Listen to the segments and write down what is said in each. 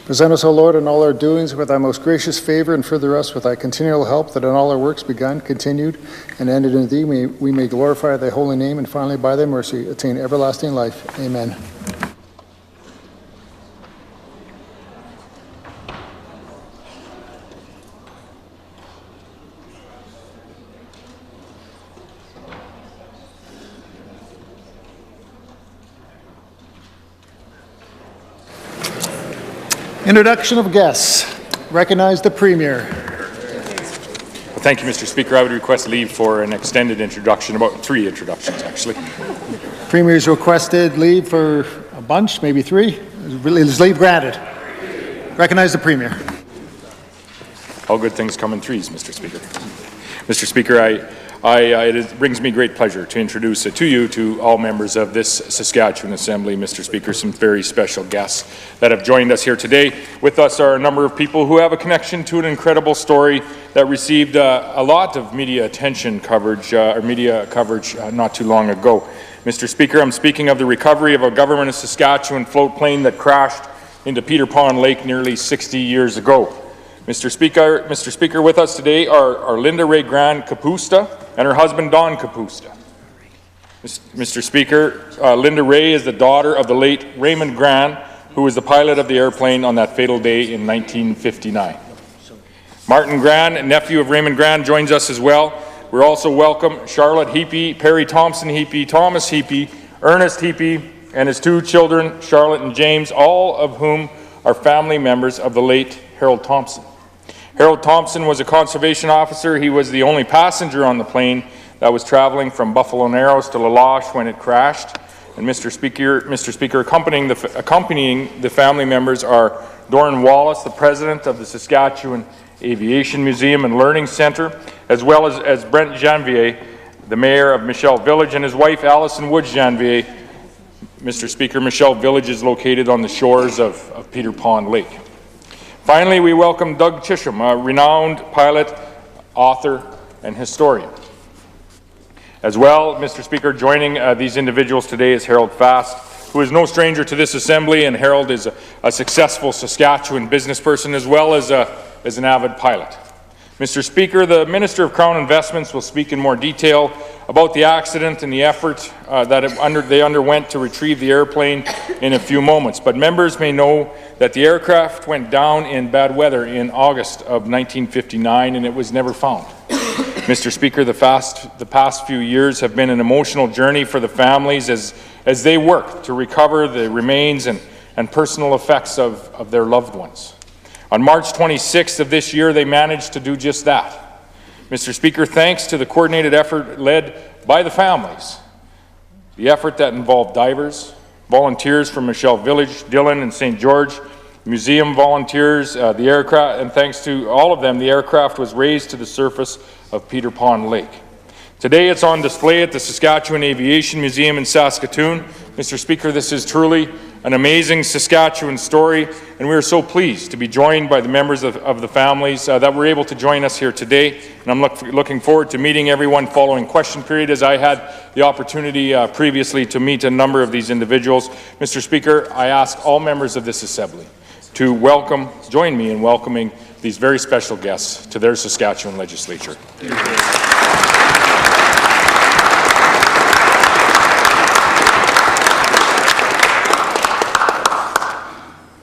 Present us, O Lord, in all our doings with thy most gracious favor, and further us with thy continual help, that in all our works begun, continued, and ended in thee, we may glorify thy holy name, and finally by thy mercy attain everlasting life. Amen. Introduction of guests. Recognize the Premier. Well, thank you, Mr. Speaker. I would request leave for an extended introduction, about 3 introductions, actually. Premier's requested leave for a bunch, maybe 3. Is leave granted? Recognize the Premier. All good things come in threes, Mr. Speaker. Mr. Speaker, it brings me great pleasure to introduce to you, to all members of this Saskatchewan Assembly, Mr. Speaker, some very special guests that have joined us here today. With us are a number of people who have a connection to an incredible story that received a lot of media attention coverage, not too long ago. Mr. Speaker, I'm speaking of the recovery of a Government of Saskatchewan float plane that crashed into Peter Pond Lake nearly 60 years ago. Mr. Speaker, with us today are Linda Ray Grand Kapusta and her husband Don Kapusta. Mr. Speaker, Linda Ray is the daughter of the late Raymond Grand, who was the pilot of the airplane on that fatal day in 1959. Martin Grand, nephew of Raymond Grand, joins us as well. We're also welcome Charlotte Heapy, Perry Thompson Heapy, Thomas Heapy, Ernest Heapy, and his 2 children, Charlotte and James, all of whom are family members of the late Harold Thompson. Harold Thompson was a conservation officer. He was the only passenger on the plane that was traveling from Buffalo Narrows to La Loche when it crashed. And Mr. Speaker, accompanying the family members are Doran Wallace, the president of the Saskatchewan Aviation Museum and Learning Centre, as well as Brent Janvier, the mayor of Michelle Village, and his wife Alison Woods Janvier. Mr. Speaker, Michelle Village is located on the shores of Peter Pond Lake. Finally, we welcome Doug Chisholm, a renowned pilot, author, and historian. As well, Mr. Speaker, joining these individuals today is Harold Fast, who is no stranger to this Assembly, and Harold is a successful Saskatchewan business person as well as an avid pilot. Mr. Speaker, the Minister of Crown Investments will speak in more detail about the accident and the effort that they underwent to retrieve the airplane in a few moments. But members may know that the aircraft went down in bad weather in August of 1959 and it was never found. Mr. Speaker, the past few years have been an emotional journey for the families as they work to recover the remains and personal effects of their loved ones. On March 26th of this year, they managed to do just that. Mr. Speaker, thanks to the coordinated effort led by the families, the effort that involved divers, volunteers from Michelle Village, Dillon, and St. George, museum volunteers, the aircraft, and thanks to all of them, the aircraft was raised to the surface of Peter Pond Lake. Today, it's on display at the Saskatchewan Aviation Museum in Saskatoon. Mr. Speaker, this is truly an amazing Saskatchewan story, and we are so pleased to be joined by the members of the families that were able to join us here today. And I'm looking forward to meeting everyone following question period, as I had the opportunity previously to meet a number of these individuals. Mr. Speaker, I ask all members of this Assembly to join me in welcoming these very special guests to their Saskatchewan legislature.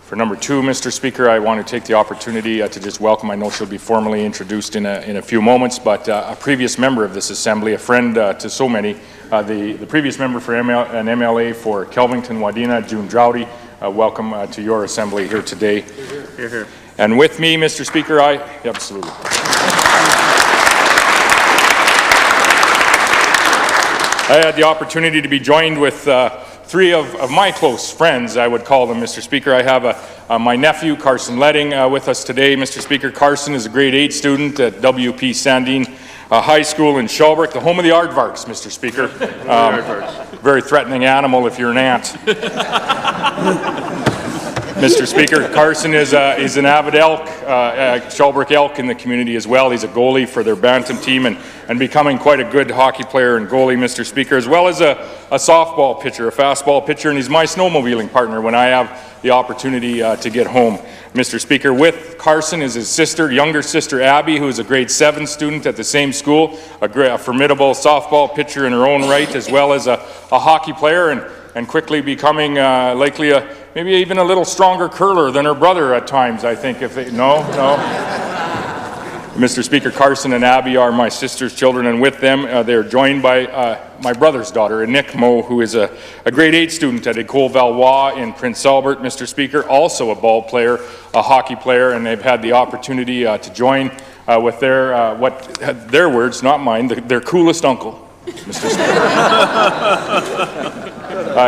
For number 2, Mr. Speaker, I want to take the opportunity to just welcome, I know she'll be formally introduced in a few moments, but a previous member of this Assembly, a friend to so many, the previous member for an MLA for Kelvington Wadena, June Droughty. Welcome to your Assembly here today. Here, here. And with me, Mr. Speaker, absolutely. I had the opportunity to be joined with 3 of my close friends, I would call them, Mr. Speaker. I have my nephew, Carson Letting, with us today. Mr. Speaker, Carson is a grade 8 student at WP Sandine High School in Shelbrick, the home of the aardvarks, Mr. Speaker. Very threatening animal if you're an ant. Mr. Speaker, Carson is an avid elk, Shellbrook elk in the community as well. He's a goalie for their Bantam team and becoming quite a good hockey player and goalie, Mr. Speaker, as well as a softball pitcher, a fastball pitcher, and he's my snowmobiling partner when I have the opportunity to get home. Mr. Speaker, with Carson is his sister, younger sister Abby, who is a grade 7 student at the same school, a formidable softball pitcher in her own right, as well as a hockey player, and quickly becoming likely maybe even a little stronger curler than her brother at times, I think. No. Mr. Speaker, Carson and Abby are my sister's children, and with them they're joined by my brother's daughter, Nick Moe, who is a grade 8 student at École Valois in Prince Albert, Mr. Speaker, also a ball player, a hockey player, and they've had the opportunity to join with their words, not mine, their coolest uncle, Mr. Speaker,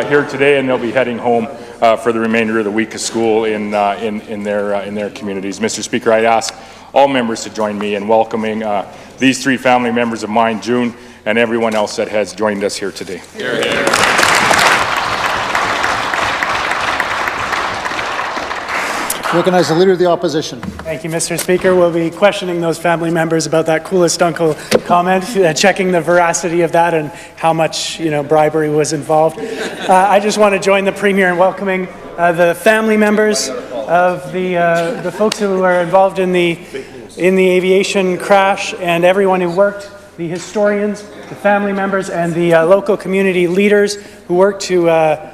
here today, and they'll be heading home for the remainder of the week of school in their communities. Mr. Speaker, I'd ask all members to join me in welcoming these 3 family members of mine, June, and everyone else that has joined us here today. Hear, hear. Recognize the Leader of the Opposition. Thank you, Mr. Speaker. We'll be questioning those family members about that coolest uncle comment, checking the veracity of that and how much bribery was involved. I just want to join the Premier in welcoming the family members of the folks who are involved in the aviation crash, and everyone who worked, the historians, the family members, and the local community leaders who worked to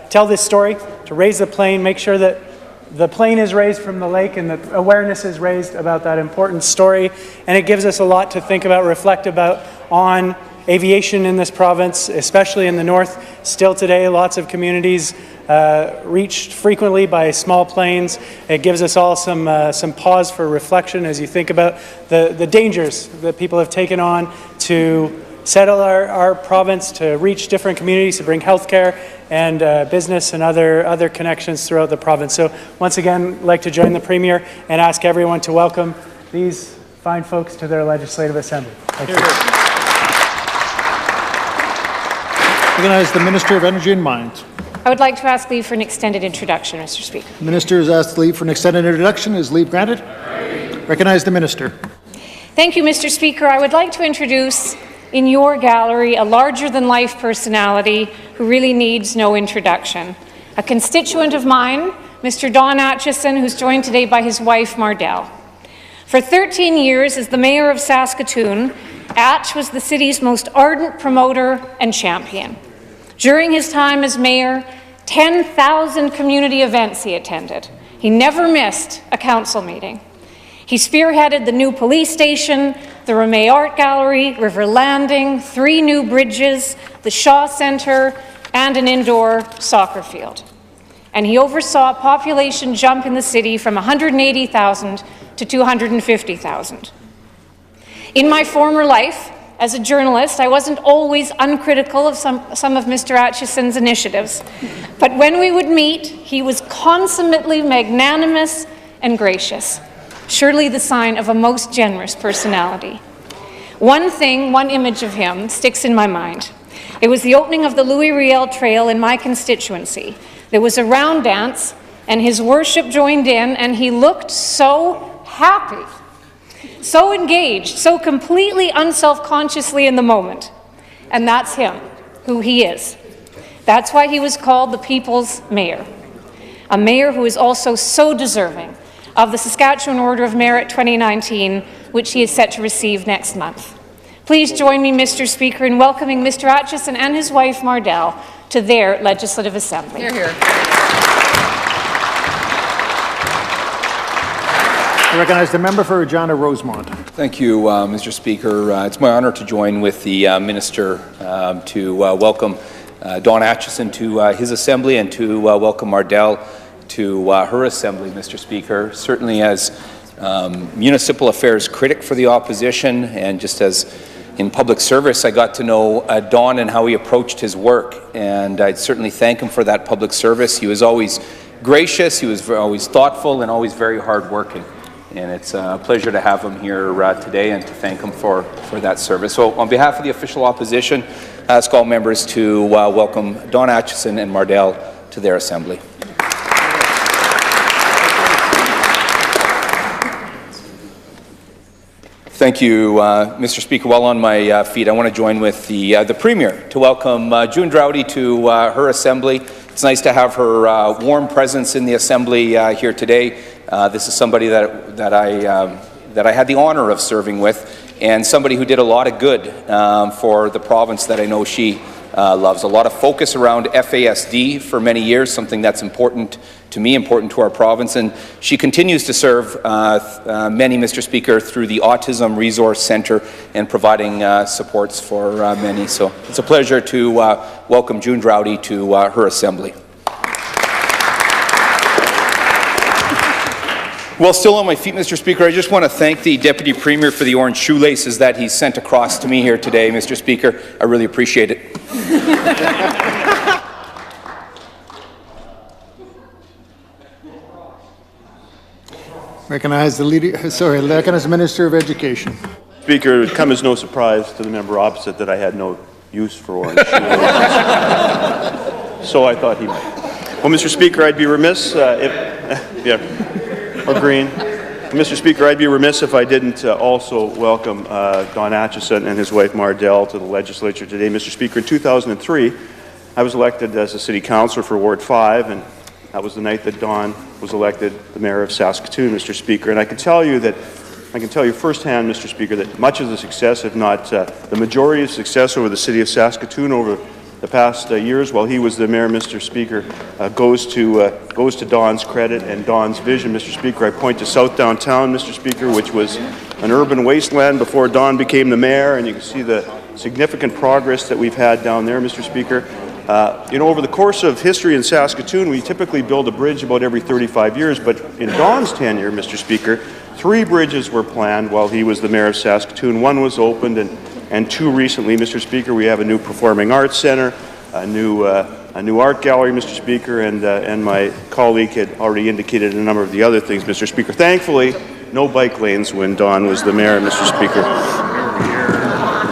tell this story, to raise the plane, make sure that the plane is raised from the lake and that awareness is raised about that important story. And it gives us a lot to think about, reflect about on aviation in this province, especially in the north. Still today, lots of communities reached frequently by small planes. It gives us all some pause for reflection as you think about the dangers that people have taken on to settle our province, to reach different communities, to bring healthcare and business and other connections throughout the province. So once again, I'd like to join the Premier and ask everyone to welcome these fine folks to their Legislative Assembly. Thank you. Recognize the Minister of Energy and Mines. I would like to ask leave for an extended introduction, Mr. Speaker. The Minister has asked leave for an extended introduction. Is leave granted? Recognize the Minister. Thank you, Mr. Speaker. I would like to introduce in your gallery a larger-than-life personality who really needs no introduction. A constituent of mine, Mr. Don Aitchison, who's joined today by his wife, Mardell. For 13 years as the Mayor of Saskatoon, Atch was the city's most ardent promoter and champion. During his time as Mayor, 10,000 community events he attended. He never missed a council meeting. He spearheaded the new police station, the Ramey Art Gallery, River Landing, 3 new bridges, the Shaw Centre, and an indoor soccer field. And he oversaw a population jump in the city from 180,000 to 250,000. In my former life, as a journalist, I wasn't always uncritical of some of Mr. Aitchison's initiatives. But when we would meet, he was consummately magnanimous and gracious. Surely the sign of a most generous personality. One image of him sticks in my mind. It was the opening of the Louis Riel Trail in my constituency. There was a round dance, and his worship joined in, and he looked so happy, so engaged, so completely unself-consciously in the moment. And that's him, who he is. That's why he was called the People's Mayor. A mayor who is also so deserving of the Saskatchewan Order of Merit 2019, which he is set to receive next month. Please join me, Mr. Speaker, in welcoming Mr. Aitchison and his wife, Mardell, to their Legislative Assembly. Hear, hear. I recognize the member for Regina Rosemont. Thank you, Mr. Speaker. It's my honour to join with the Minister to welcome Don Aitchison to his Assembly and to welcome Mardell to her Assembly, Mr. Speaker. Certainly as municipal affairs critic for the opposition, and just as in public service, I got to know Don and how he approached his work, and I'd certainly thank him for that public service. He was always gracious, he was always thoughtful, and always very hardworking. And it's a pleasure to have him here today and to thank him for that service. So on behalf of the official opposition, I ask all members to welcome Don Aitchison and Mardell to their Assembly. Thank you, Mr. Speaker. While on my feet, I want to join with the Premier to welcome June Drowdy to her Assembly. It's nice to have her warm presence in the Assembly here today. This is somebody that I had the honour of serving with, and somebody who did a lot of good for the province that I know she loves. A lot of focus around FASD for many years, something that's important to me, important to our province, and she continues to serve many, Mr. Speaker, through the Autism Resource Centre and providing supports for many. So it's a pleasure to welcome June Drowdy to her Assembly. While still on my feet, Mr. Speaker, I just want to thank the Deputy Premier for the orange shoelaces that he sent across to me here today, Mr. Speaker. I really appreciate it. Recognize the Minister of Education. Speaker, it would come as no surprise to the member opposite that I had no use for orange shoelaces. So I thought he might. Well, Mr. Speaker, I'd be remiss or green. Mr. Speaker, I'd be remiss if I didn't also welcome Don Acheson and his wife Mardell to the legislature today. Mr. Speaker, in 2003, I was elected as a city councillor for Ward 5, and that was the night that Don was elected the mayor of Saskatoon, Mr. Speaker. And I can tell you firsthand, Mr. Speaker, that much of the success, if not the majority of success over the city of Saskatoon over the past years while he was the mayor, Mr. Speaker, goes to Don's credit and Don's vision. Mr. Speaker, I point to South Downtown, Mr. Speaker, which was an urban wasteland before Don became the mayor, and you can see the significant progress that we've had down there, Mr. Speaker. Over the course of history in Saskatoon, we typically build a bridge about every 35 years, but in Don's tenure, Mr. Speaker, 3 bridges were planned while he was the mayor of Saskatoon. 1 was opened, and 2 recently, Mr. Speaker. We have a new performing arts center, a new art gallery, Mr. Speaker, and my colleague had already indicated a number of the other things, Mr. Speaker. Thankfully, no bike lanes when Don was the mayor, Mr. Speaker.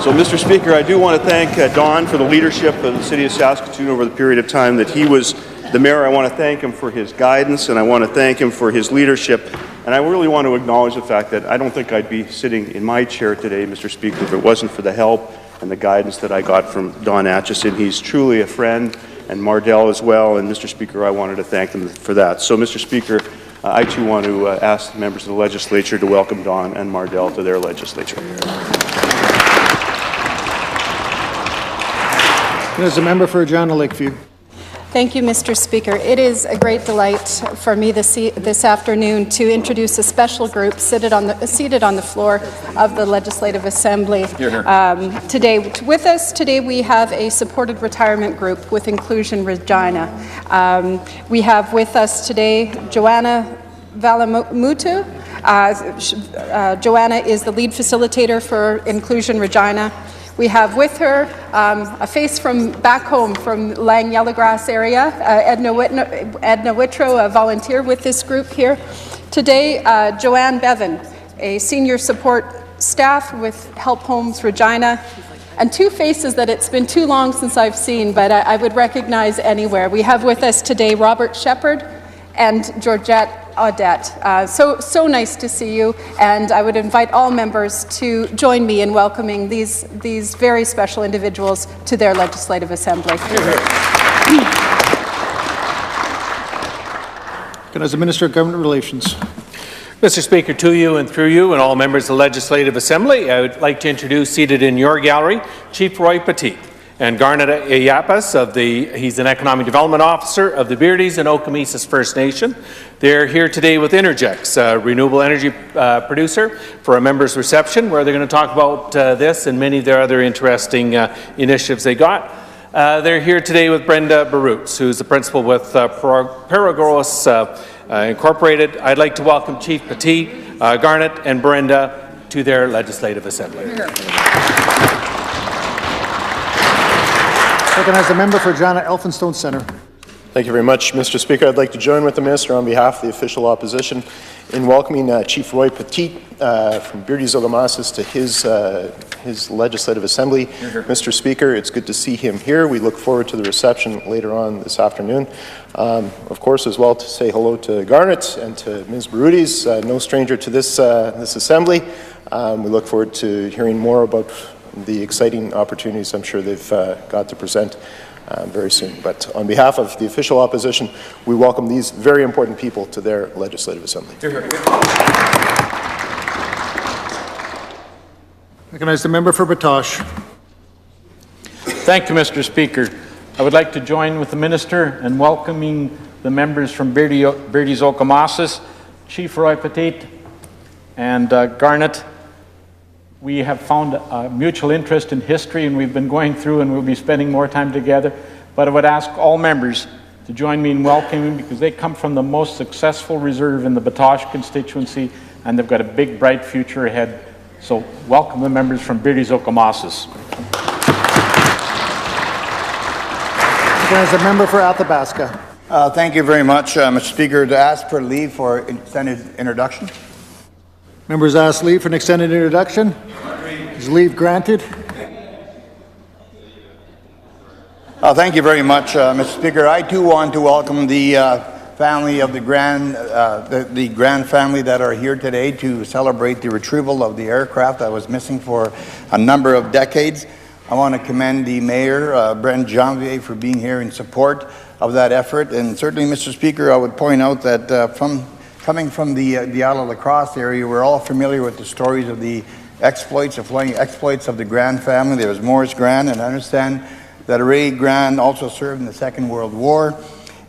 So, Mr. Speaker, I do want to thank Don for the leadership of the city of Saskatoon over the period of time that he was the mayor. I want to thank him for his guidance, and I want to thank him for his leadership. And I really want to acknowledge the fact that I don't think I'd be sitting in my chair today, Mr. Speaker, if it wasn't for the help and the guidance that I got from Don Acheson. He's truly a friend, and Mardell as well. And, Mr. Speaker, I wanted to thank them for that. So, Mr. Speaker, I too want to ask the members of the legislature to welcome Don and Mardell to their legislature. There's a member for Regina Lakeview. Thank you, Mr. Speaker. It is a great delight for me this afternoon to introduce a special group seated on the floor of the Legislative Assembly. Today, with us today, we have a supported retirement group with Inclusion Regina. We have with us today Joanna Valamutu. Joanna is the lead facilitator for Inclusion Regina. We have with her a face from back home, from Lang Yellowgrass area, Edna Whitrow, a volunteer with this group here. Today, Joanne Bevan, a senior support staff with Help Homes Regina, and 2 faces that it's been too long since I've seen, but I would recognize anywhere. We have with us today Robert Shepherd and Georgette Audette. So nice to see you, and I would invite all members to join me in welcoming these very special individuals to their Legislative Assembly. As the Minister of Government Relations. Mr. Speaker, to you and through you and all members of the Legislative Assembly, I would like to introduce, seated in your gallery, Chief Roy Petit and Garnet Ayapas he's an Economic Development Officer of the Beardies and Okemesas First Nation. They're here today with Interjex, a renewable energy producer, for a members' reception where they're going to talk about this and many of their other interesting initiatives they got. They're here today with Brenda Barutz, who's the principal with Paragoros Incorporated. I'd like to welcome Chief Petit, Garnet and Brenda to their Legislative Assembly. Recognize the member for Regina Elphinstone Centre. Thank you very much, Mr. Speaker. I'd like to join with the Minister on behalf of the official opposition in welcoming Chief Roy Petit from Beardy's Ogomassus to his Legislative Assembly. Mr. Speaker, it's good to see him here. We look forward to the reception later on this afternoon. Of course, as well, to say hello to Garnet and to Ms. Barudis, no stranger to this Assembly. We look forward to hearing more about the exciting opportunities I'm sure they've got to present very soon. But on behalf of the official opposition, we welcome these very important people to their Legislative Assembly. Recognize the member for Batoche. Thank you, Mr. Speaker. I would like to join with the Minister in welcoming the members from Beardy's Ogomassus, Chief Roy Petit and Garnet. We have found a mutual interest in history, and we've been going through, and we'll be spending more time together. But I would ask all members to join me in welcoming, because they come from the most successful reserve in the Batoche constituency, and they've got a big, bright future ahead. So welcome the members from Beardy's Ogomassus. There's a member for Athabasca. Thank you very much, Mr. Speaker. To ask for leave for extended introduction. Members ask leave for an extended introduction. Is leave granted? Thank you very much, Mr. Speaker. I too want to welcome the family of the Grand family that are here today to celebrate the retrieval of the aircraft that was missing for a number of decades. I want to commend the Mayor, Brent Janvier, for being here in support of that effort. And certainly, Mr. Speaker, I would point out that coming from the Isle of La Crosse area, we're all familiar with the stories of the flying exploits of the Grand family. There was Morris Grand, and I understand that Ray Grand also served in the Second World War,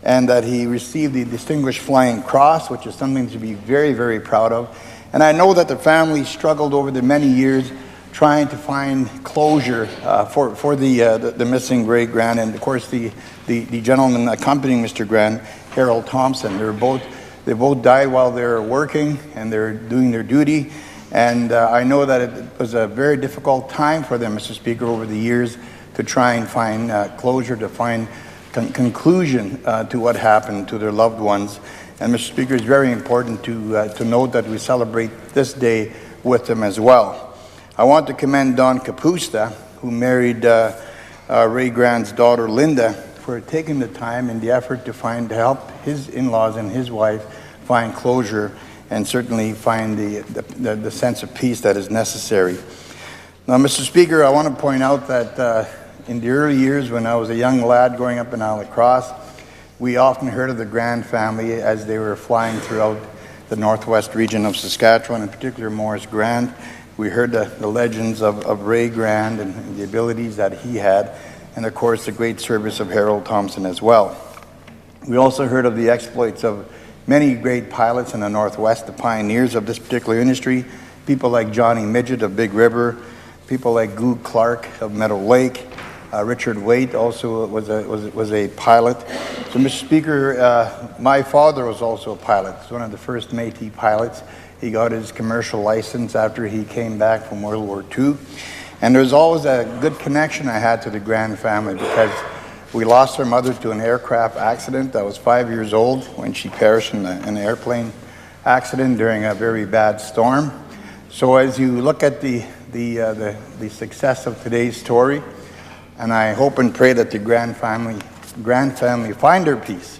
and that he received the Distinguished Flying Cross, which is something to be very, very proud of. And I know that the family struggled over the many years trying to find closure for the missing Ray Grand, and of course the gentleman accompanying Mr. Grand, Harold Thompson. They both died while they were working and they're doing their duty. And I know that it was a very difficult time for them, Mr. Speaker, over the years to try and find closure, to find conclusion to what happened to their loved ones. And Mr. Speaker, it's very important to note that we celebrate this day with them as well. I want to commend Don Capusta, who married Ray Grand's daughter Linda, for taking the time and the effort to help his in-laws and his wife find closure and certainly find the sense of peace that is necessary. Now, Mr. Speaker, I want to point out that in the early years when I was a young lad growing up in Isle La Crosse, we often heard of the Grand family as they were flying throughout the northwest region of Saskatchewan, in particular Morris Grand. We heard the legends of Ray Grand and the abilities that he had, and of course the great service of Harold Thompson as well. We also heard of the exploits of many great pilots in the Northwest, the pioneers of this particular industry, people like Johnny Midget of Big River, people like Goo Clark of Meadow Lake, Richard Waite also was a pilot. So, Mr. Speaker, my father was also a pilot. He was one of the first Métis pilots. He got his commercial license after he came back from World War II. And there was always a good connection I had to the Grand family, because we lost our mother to an aircraft accident. I was 5 years old when she perished in an airplane accident during a very bad storm. So as you look at the success of today's story, and I hope and pray that the Grand family find their peace,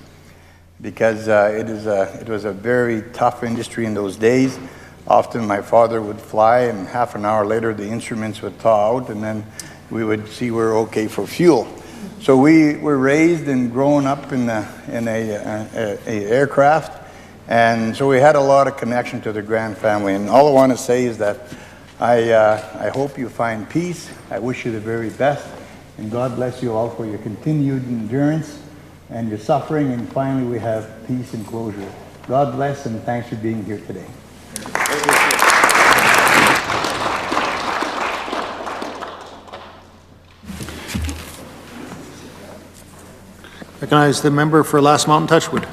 because it was a very tough industry in those days. Often my father would fly, and half an hour later the instruments would thaw out, and then we would see we're okay for fuel. So we were raised and grown up in a aircraft, and so we had a lot of connection to the Grand family. And all I want to say is that I hope you find peace. I wish you the very best, and God bless you all for your continued endurance and your suffering, and finally we have peace and closure. God bless, and thanks for being here today. Recognize the member for Last Mountain Touchwood.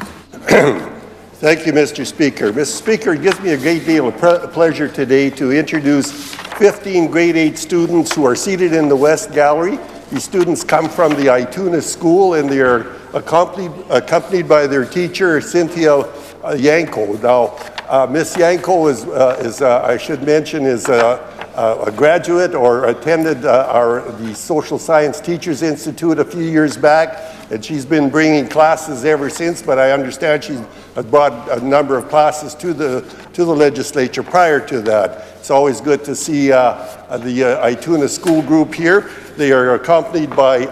Thank you, Mr. Speaker. Mr. Speaker, it gives me a great deal of pleasure today to introduce 15 grade 8 students who are seated in the West Gallery. These students come from the Ituna School, and they are accompanied by their teacher, Cynthia Yanko. Now, Miss Yanko is I should mention, is a graduate or attended the Social Science Teachers Institute a few years back, and she's been bringing classes ever since, but I understand she's brought a number of classes to the legislature prior to that. It's always good to see the Ituna School Group here. They are accompanied by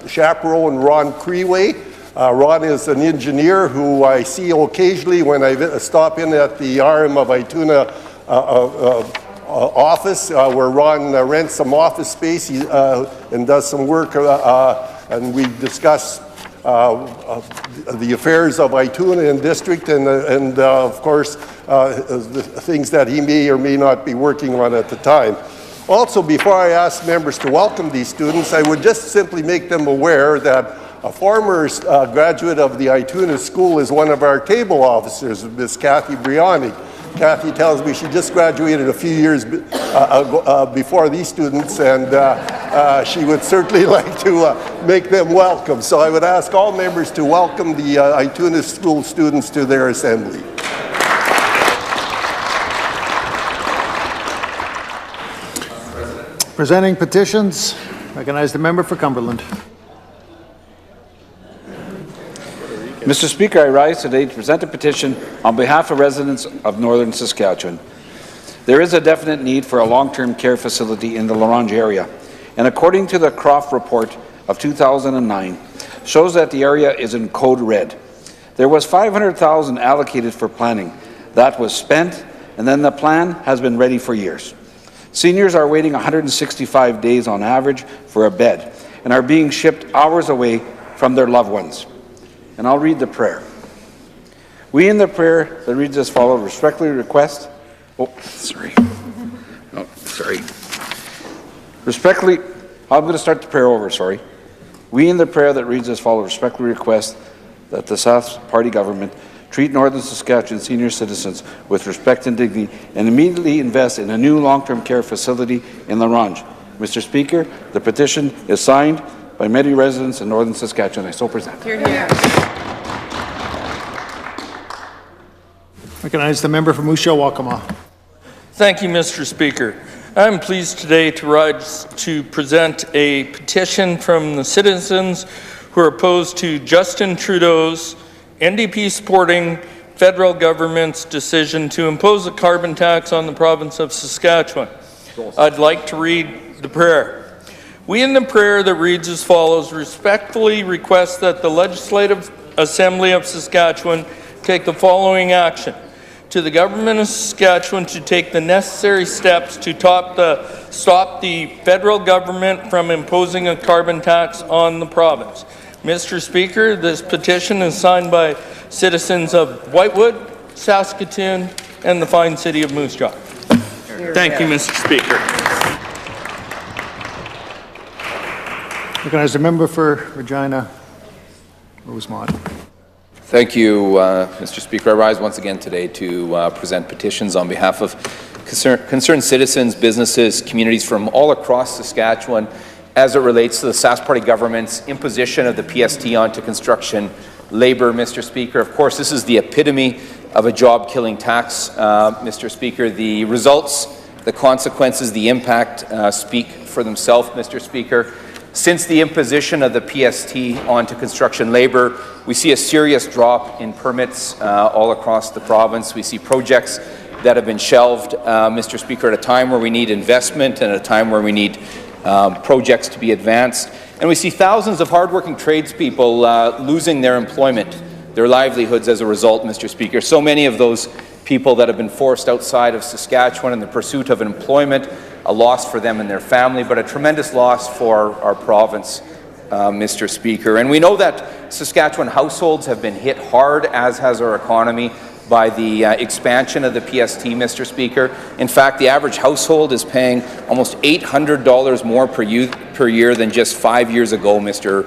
chaperone Ron Creeway. Ron is an engineer who I see occasionally when I stop in at the RM of Ituna office, where Ron rents some office space and does some work, and we discuss the affairs of Ituna and district, and of course the things that he may or may not be working on at the time. Also, before I ask members to welcome these students, I would just simply make them aware that a former graduate of the Ituna School is one of our table officers, Miss Kathy Briani. Kathy tells me she just graduated a few years before these students, and she would certainly like to make them welcome. So I would ask all members to welcome the Ituna School students to their assembly. Presenting petitions, recognize the member for Cumberland. Mr. Speaker, I rise today to present a petition on behalf of residents of northern Saskatchewan. There is a definite need for a long-term care facility in the La Ronge area, and according to the Croft report of 2009, shows that the area is in code red. There was $500,000 allocated for planning. That was spent, and then the plan has been ready for years. Seniors are waiting 165 days on average for a bed and are being shipped hours away from their loved ones. And I'll read the prayer. We in the prayer that reads as follows, respectfully request, Respectfully, I'm going to start the prayer over, sorry. We in the prayer that reads as follows, respectfully request that the Sask Party government treat Northern Saskatchewan senior citizens with respect and dignity and immediately invest in a new long-term care facility in La Ronge. Mr. Speaker, the petition is signed by many residents in Northern Saskatchewan. I so present. Hear, hear. Recognize the member for Moose Jaw, Waccamaw. Thank you, Mr. Speaker. I'm pleased today to rise to present a petition from the citizens who are opposed to Justin Trudeau's NDP supporting federal government's decision to impose a carbon tax on the province of Saskatchewan. I'd like to read the prayer. We in the prayer that reads as follows, respectfully request that the Legislative Assembly of Saskatchewan take the following action. To the government of Saskatchewan to take the necessary steps to stop the federal government from imposing a carbon tax on the province. Mr. Speaker, this petition is signed by citizens of Whitewood, Saskatoon, and the fine city of Moose Jaw. Thank you, Mr. Speaker. Recognize the member for Regina, Rosemont. Thank you, Mr. Speaker. I rise once again today to present petitions on behalf of concerned citizens, businesses, communities from all across Saskatchewan as it relates to the Sask Party government's imposition of the PST onto construction labour, Mr. Speaker. Of course, this is the epitome of a job-killing tax, Mr. Speaker. The results, the consequences, the impact speak for themselves, Mr. Speaker. Since the imposition of the PST onto construction labour, we see a serious drop in permits all across the province. We see projects that have been shelved, Mr. Speaker, at a time where we need investment and at a time where we need projects to be advanced. And we see thousands of hardworking tradespeople losing their employment, their livelihoods as a result, Mr. Speaker. So many of those people that have been forced outside of Saskatchewan in the pursuit of employment, a loss for them and their family, but a tremendous loss for our province, Mr. Speaker. And we know that Saskatchewan households have been hit hard, as has our economy, by the expansion of the PST, Mr. Speaker. In fact, the average household is paying almost $800 more per year than just 5 years ago, Mr.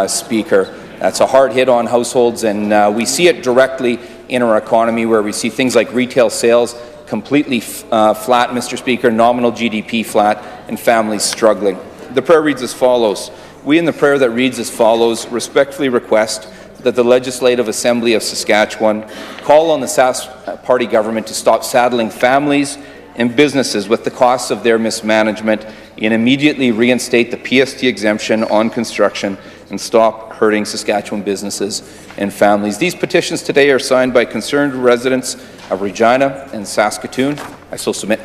Speaker. That's a hard hit on households, and we see it directly in our economy, where we see things like retail sales completely flat, Mr. Speaker, nominal GDP flat, and families struggling. The prayer reads as follows. we in the prayer that reads as follows respectfully request that the Legislative Assembly of Saskatchewan call on the Sask Party government to stop saddling families and businesses with the costs of their mismanagement and immediately reinstate the PST exemption on construction and stop hurting Saskatchewan businesses and families. These petitions today are signed by concerned residents of Regina and Saskatoon. I so submit.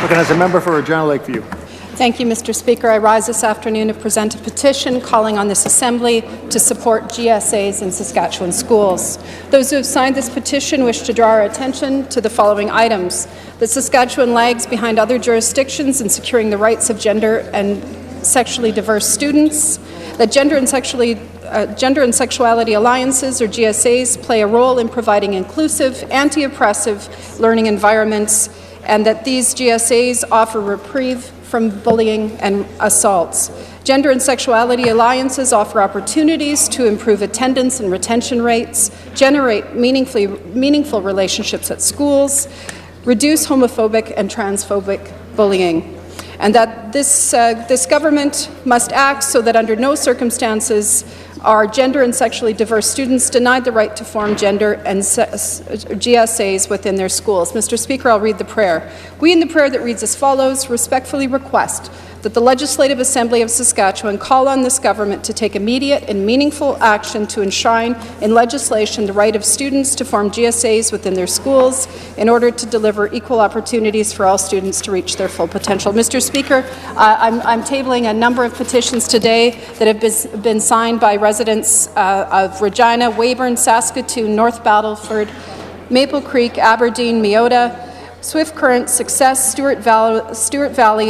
Recognized a member for Regina Lakeview. Thank you, Mr. Speaker. I rise this afternoon to present a petition calling on this Assembly to support GSAs in Saskatchewan schools. Those who have signed this petition wish to draw our attention to the following items: that Saskatchewan lags behind other jurisdictions in securing the rights of gender and sexually diverse students, that gender and sexuality alliances, or GSAs, play a role in providing inclusive, anti-oppressive learning environments, and that these GSAs offer reprieve from bullying and assaults. Gender and sexuality alliances offer opportunities to improve attendance and retention rates, generate meaningful relationships at schools, reduce homophobic and transphobic bullying, and that this government must act so that under no circumstances are gender and sexually diverse students denied the right to form gender and GSAs within their schools. Mr. Speaker, I'll read the prayer. We in the prayer that reads as follows respectfully request that the Legislative Assembly of Saskatchewan call on this government to take immediate and meaningful action to enshrine in legislation the right of students to form GSAs within their schools in order to deliver equal opportunities for all students to reach their full potential. Mr. Speaker, I'm tabling a number of petitions today that have been signed by residents of Regina, Weyburn, Saskatoon, North Battleford, Maple Creek, Aberdeen, Meota, Swift Current, Success, Stewart Valley,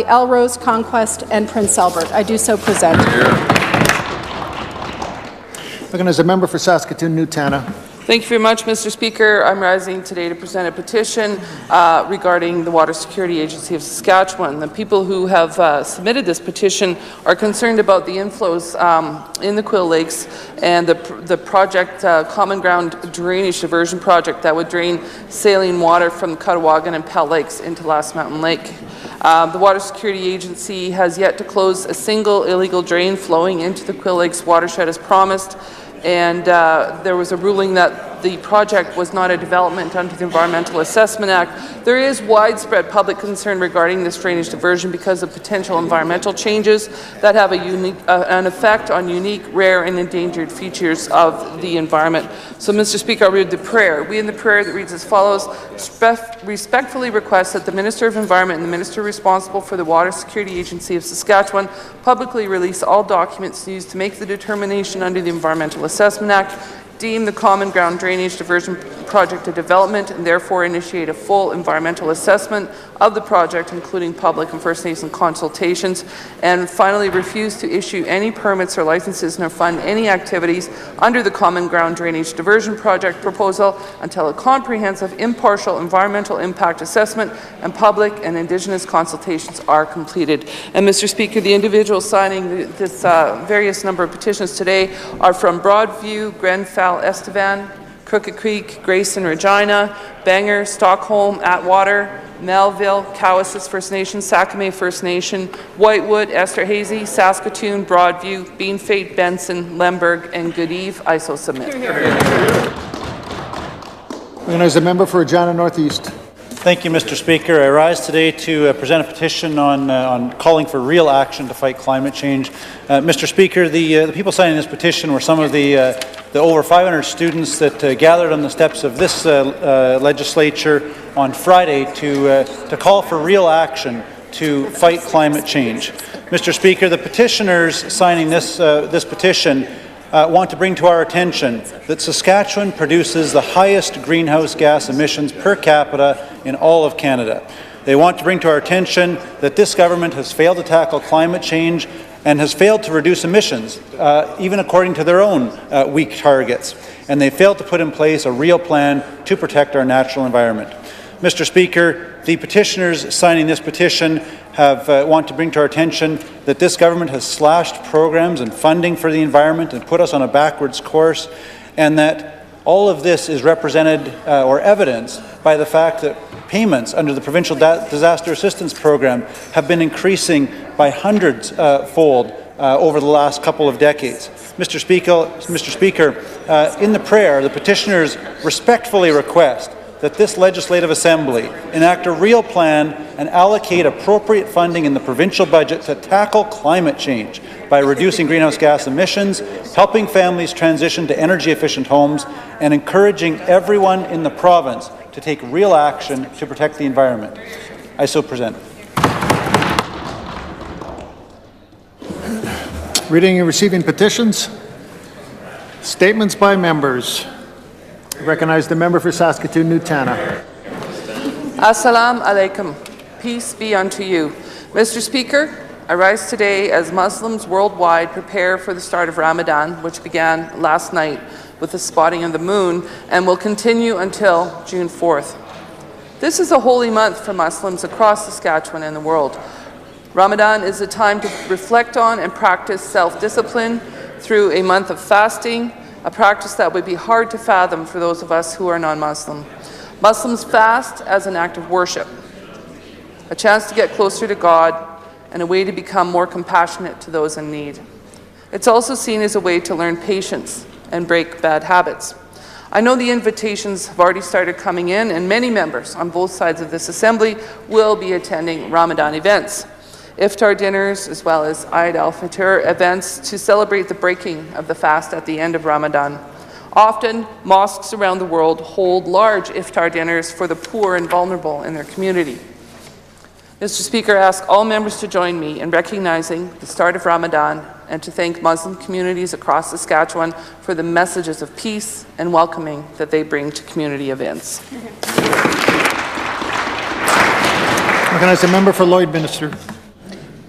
Elrose, Conquest, and Prince Albert. I do so present. Recognized a member for Saskatoon, Newtana. Thank you very much, Mr. Speaker. I'm rising today to present a petition regarding the Water Security Agency of Saskatchewan. The people who have submitted this petition are concerned about the inflows in the Quill Lakes and the project, Common Ground Drainage Diversion Project, that would drain saline water from the Cuttawagan and Pell Lakes into Last Mountain Lake. The Water Security Agency has yet to close a single illegal drain flowing into the Quill Lakes watershed as promised, and there was a ruling that the project was not a development under the Environmental Assessment Act. There is widespread public concern regarding this drainage diversion because of potential environmental changes that have an effect on unique, rare, and endangered features of the environment. So, Mr. Speaker, I'll read the prayer. We in the prayer that reads as follows: respectfully request that the Minister of Environment and the Minister responsible for the Water Security Agency of Saskatchewan publicly release all documents used to make the determination under the Environmental Assessment Act, deem the Common Ground Drainage Diversion Project a development, and therefore initiate a full environmental assessment of the project, including public and First Nation consultations, and finally refuse to issue any permits or licenses nor fund any activities under the Common Ground Drainage Diversion Project proposal until a comprehensive, impartial environmental impact assessment and public and Indigenous consultations are completed. And Mr. Speaker, the individuals signing this various number of petitions today are from Broadview, Grenfell, Estevan, Crooked Creek, Grayson, Regina, Bangor, Stockholm, Atwater, Melville, Cowessess First Nation, Sakamay First Nation, Whitewood, Esterhazy, Saskatoon, Broadview, Beanfate, Benson, Lemberg, and Goodeve. I so submit. Recognized a member for Regina Northeast. Thank you, Mr. Speaker. I rise today to present a petition on calling for real action to fight climate change. Mr. Speaker, the people signing this petition were some of the over 500 students that gathered on the steps of this legislature on Friday to call for real action to fight climate change. Mr. Speaker, the petitioners signing this petition want to bring to our attention that Saskatchewan produces the highest greenhouse gas emissions per capita in all of Canada. They want to bring to our attention that this government has failed to tackle climate change and has failed to reduce emissions, even according to their own weak targets. And they failed to put in place a real plan to protect our natural environment. Mr. Speaker, the petitioners signing this petition want to bring to our attention that this government has slashed programs and funding for the environment and put us on a backwards course, and that All of this is represented or evidenced by the fact that payments under the Provincial Disaster Assistance Program have been increasing by hundreds-fold over the last couple of decades. Mr. Speaker, in the prayer, the petitioners respectfully request that this Legislative Assembly enact a real plan and allocate appropriate funding in the provincial budget to tackle climate change by reducing greenhouse gas emissions, helping families transition to energy-efficient homes, and encouraging everyone in the province to take real action to protect the environment. I so present. Reading and receiving petitions. Statements by members. I recognize the member for Saskatoon-Nutana. Assalamu alaikum. Peace be unto you. Mr. Speaker, I rise today as Muslims worldwide prepare for the start of Ramadan, which began last night with the spotting of the moon and will continue until June 4th. This is a holy month for Muslims across Saskatchewan and the world. Ramadan is a time to reflect on and practice self-discipline through a month of fasting, a practice that would be hard to fathom for those of us who are non-Muslim. Muslims fast as an act of worship, a chance to get closer to God, and a way to become more compassionate to those in need. It's also seen as a way to learn patience and break bad habits. I know the invitations have already started coming in, and many members on both sides of this Assembly will be attending Ramadan events, iftar dinners, as well as Eid al-Fitr events to celebrate the breaking of the fast at the end of Ramadan. Often, mosques around the world hold large iftar dinners for the poor and vulnerable in their community. Mr. Speaker, I ask all members to join me in recognizing the start of Ramadan and to thank Muslim communities across Saskatchewan for the messages of peace and welcoming that they bring to community events. Recognize the member for Lloyd Minister.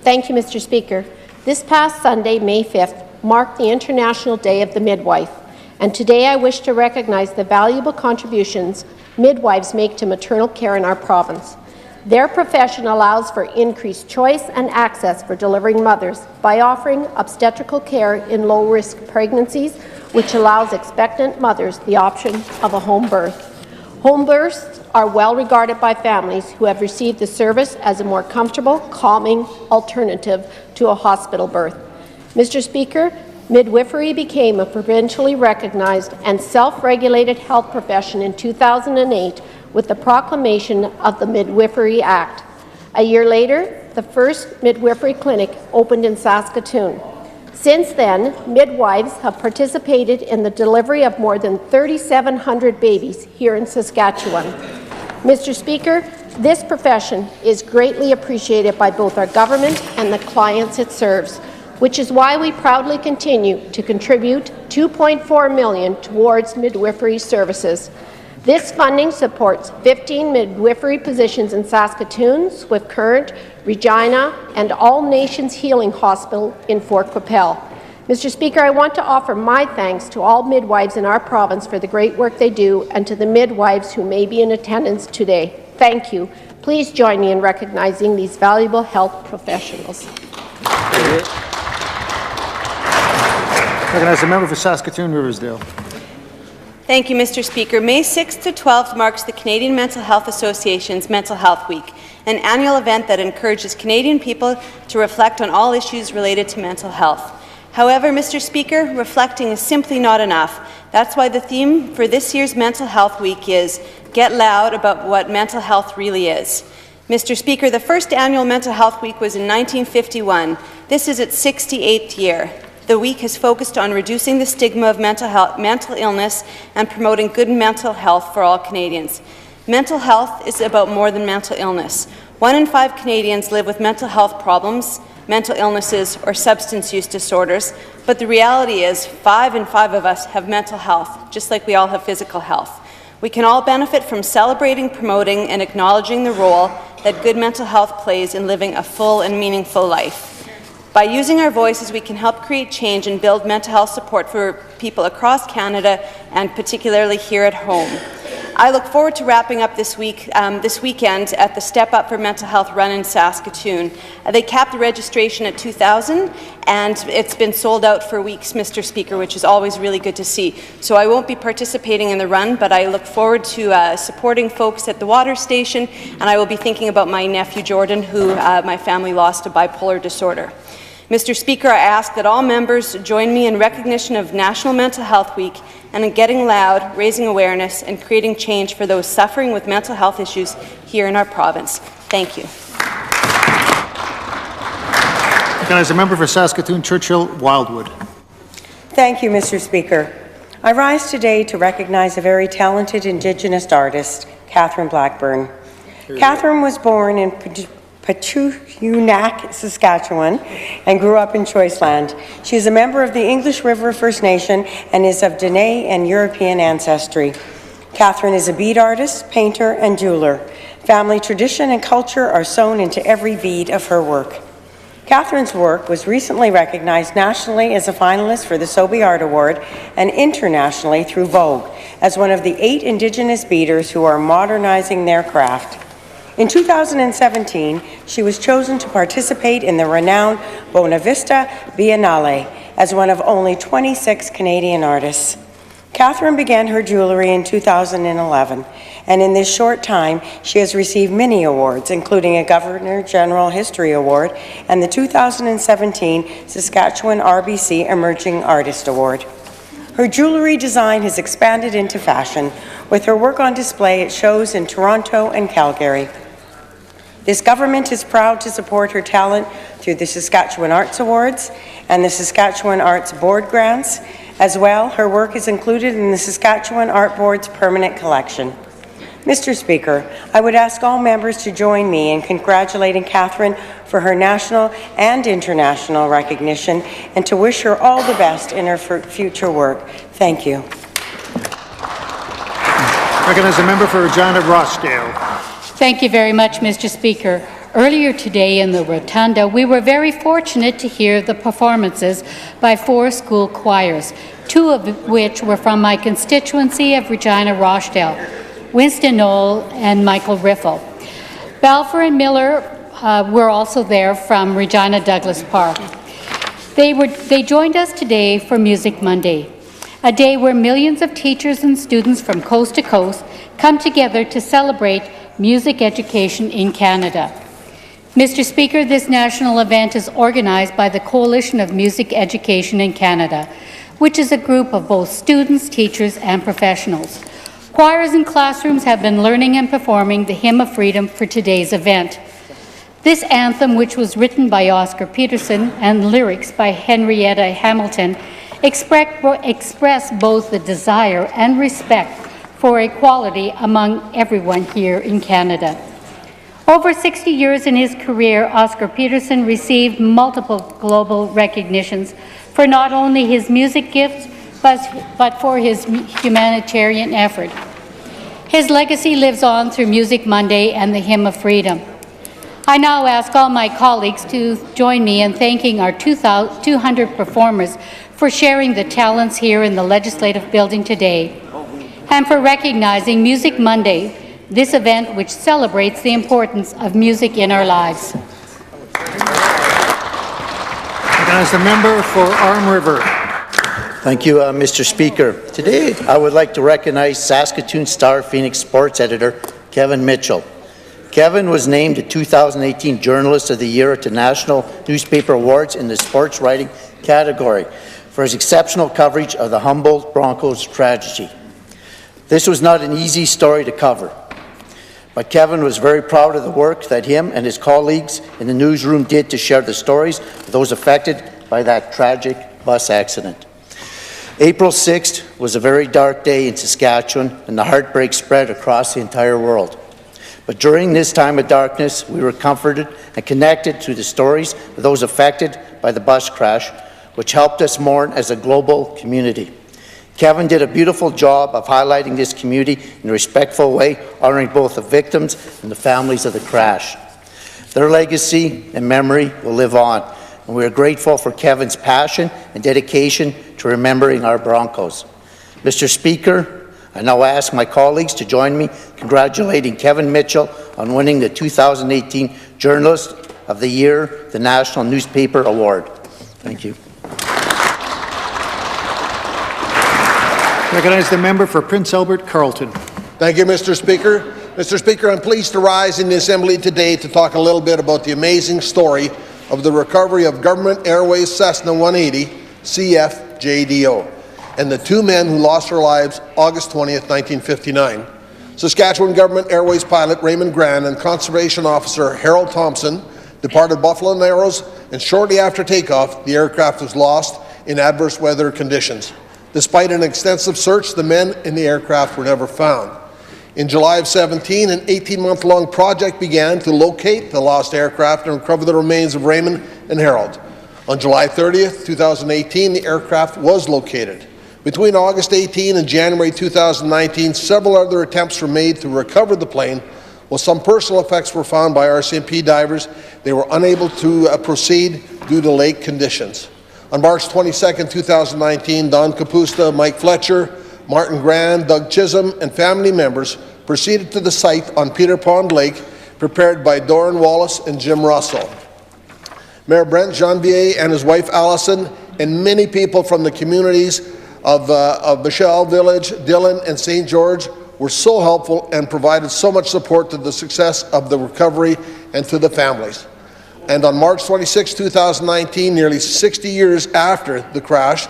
Thank you, Mr. Speaker. This past Sunday, May 5th, marked the International Day of the Midwife, and today I wish to recognize the valuable contributions midwives make to maternal care in our province. Their profession allows for increased choice and access for delivering mothers by offering obstetrical care in low-risk pregnancies, which allows expectant mothers the option of a home birth. Home births are well regarded by families who have received the service as a more comfortable, calming alternative to a hospital birth. Mr. Speaker, midwifery became a provincially recognized and self-regulated health profession in 2008 with the proclamation of the Midwifery Act. A year later, the first midwifery clinic opened in Saskatoon. Since then, midwives have participated in the delivery of more than 3,700 babies here in Saskatchewan. Mr. Speaker, this profession is greatly appreciated by both our government and the clients it serves, which is why we proudly continue to contribute $2.4 million towards midwifery services. This funding supports 15 midwifery positions in Saskatoon, Swift Current, Regina, and All Nations Healing Hospital in Fort Qu'Appelle. Mr. Speaker, I want to offer my thanks to all midwives in our province for the great work they do and to the midwives who may be in attendance today. Thank you. Please join me in recognizing these valuable health professionals. Recognize the member for Saskatoon-Riversdale. Thank you, Mr. Speaker. May 6th to 12th marks the Canadian Mental Health Association's Mental Health Week, an annual event that encourages Canadian people to reflect on all issues related to mental health. However, Mr. Speaker, reflecting is simply not enough. That's why the theme for this year's Mental Health Week is Get Loud About What Mental Health Really Is. Mr. Speaker, the first annual Mental Health Week was in 1951. This is its 68th year. The week has focused on reducing the stigma of mental illness and promoting good mental health for all Canadians. Mental health is about more than mental illness. 1 in 5 Canadians live with mental health problems, mental illnesses, or substance use disorders, but the reality is 5 in 5 of us have mental health, just like we all have physical health. We can all benefit from celebrating, promoting, and acknowledging the role that good mental health plays in living a full and meaningful life. By using our voices, we can help create change and build mental health support for people across Canada and particularly here at home. I look forward to wrapping up this weekend at the Step Up for Mental Health Run in Saskatoon. They capped the registration at 2,000, and it's been sold out for weeks, Mr. Speaker, which is always really good to see. So I won't be participating in the run, but I look forward to supporting folks at the water station, and I will be thinking about my nephew Jordan, who my family lost to bipolar disorder. Mr. Speaker, I ask that all members join me in recognition of National Mental Health Week and in getting loud, raising awareness, and creating change for those suffering with mental health issues here in our province. Thank you. Recognize a member for Saskatoon Churchill Wildwood. Thank you, Mr. Speaker. I rise today to recognize a very talented Indigenous artist, Catherine Blackburn. Catherine was born in Patuxent, Saskatchewan, and grew up in Choiceland. She is a member of the English River First Nation and is of Dene and European ancestry. Catherine is a bead artist, painter, and jeweler. Family tradition and culture are sewn into every bead of her work. Catherine's work was recently recognized nationally as a finalist for the Sobey Art Award and internationally through Vogue as one of the 8 Indigenous beaders who are modernizing their craft. In 2017, she was chosen to participate in the renowned Bona Vista Biennale as one of only 26 Canadian artists. Catherine began her jewelry in 2011, and in this short time, she has received many awards, including a Governor General History Award and the 2017 Saskatchewan RBC Emerging Artist Award. Her jewelry design has expanded into fashion, with her work on display at shows in Toronto and Calgary. This government is proud to support her talent through the Saskatchewan Arts Awards and the Saskatchewan Arts Board grants. As well, her work is included in the Saskatchewan Art Board's permanent collection. Mr. Speaker, I would ask all members to join me in congratulating Catherine for her national and international recognition and to wish her all the best in her future work. Thank you. Recognize a member for Regina Rochdale. Thank you very much, Mr. Speaker. Earlier today in the Rotunda, we were very fortunate to hear the performances by 4 school choirs, 2 of which were from my constituency of Regina Rochdale, Winston Knoll and Michael Riffle. Balfour and Miller were also there from Regina Douglas Park. They joined us today for Music Monday, a day where millions of teachers and students from coast to coast come together to celebrate music education in Canada. Mr. Speaker, this national event is organized by the Coalition of Music Education in Canada, which is a group of both students, teachers, and professionals. Choirs and classrooms have been learning and performing the Hymn of Freedom for today's event. This anthem, which was written by Oscar Peterson and lyrics by Henrietta Hamilton, express both the desire and respect for equality among everyone here in Canada. Over 60 years in his career, Oscar Peterson received multiple global recognitions for not only his music gifts, but for his humanitarian effort. His legacy lives on through Music Monday and the Hymn of Freedom. I now ask all my colleagues to join me in thanking our 200 performers for sharing the talents here in the Legislative Building today, and for recognizing Music Monday, this event which celebrates the importance of music in our lives. Recognize the member for Arm River. Thank you, Mr. Speaker. Today, I would like to recognize Saskatoon Star Phoenix sports editor Kevin Mitchell. Kevin was named the 2018 Journalist of the Year at the National Newspaper Awards in the sports writing category for his exceptional coverage of the Humboldt Broncos tragedy. This was not an easy story to cover, but Kevin was very proud of the work that him and his colleagues in the newsroom did to share the stories of those affected by that tragic bus accident. April 6th was a very dark day in Saskatchewan, and the heartbreak spread across the entire world. But during this time of darkness, we were comforted and connected through the stories of those affected by the bus crash, which helped us mourn as a global community. Kevin did a beautiful job of highlighting this community in a respectful way, honoring both the victims and the families of the crash. Their legacy and memory will live on, and we are grateful for Kevin's passion and dedication to remembering our Broncos. Mr. Speaker, I now ask my colleagues to join me congratulating Kevin Mitchell on winning the 2018 Journalist of the Year, the National Newspaper Award. Thank you. Recognize the member for Prince Albert Carleton. Thank you, Mr. Speaker. Mr. Speaker, I'm pleased to rise in the Assembly today to talk a little bit about the amazing story of the recovery of Government Airways Cessna 180 CFJDO and the two men who lost their lives August 20th, 1959. Saskatchewan Government Airways pilot Raymond Gran and Conservation Officer Harold Thompson departed Buffalo Narrows, and shortly after takeoff, the aircraft was lost in adverse weather conditions. Despite an extensive search, the men in the aircraft were never found. In July of 17, an 18-month-long project began to locate the lost aircraft and recover the remains of Raymond and Harold. On July 30th, 2018, the aircraft was located. Between August 18 and January 2019, several other attempts were made to recover the plane. While some personal effects were found by RCMP divers, they were unable to proceed due to lake conditions. On March 22, 2019, Don Kapusta, Mike Fletcher, Martin Grand, Doug Chisholm, and family members proceeded to the site on Peter Pond Lake, prepared by Doran Wallace and Jim Russell. Mayor Brent Janvier and his wife Allison, and many people from the communities of Michelle Village, Dillon, and St. George were so helpful and provided so much support to the success of the recovery and to the families. And on March 26, 2019, nearly 60 years after the crash,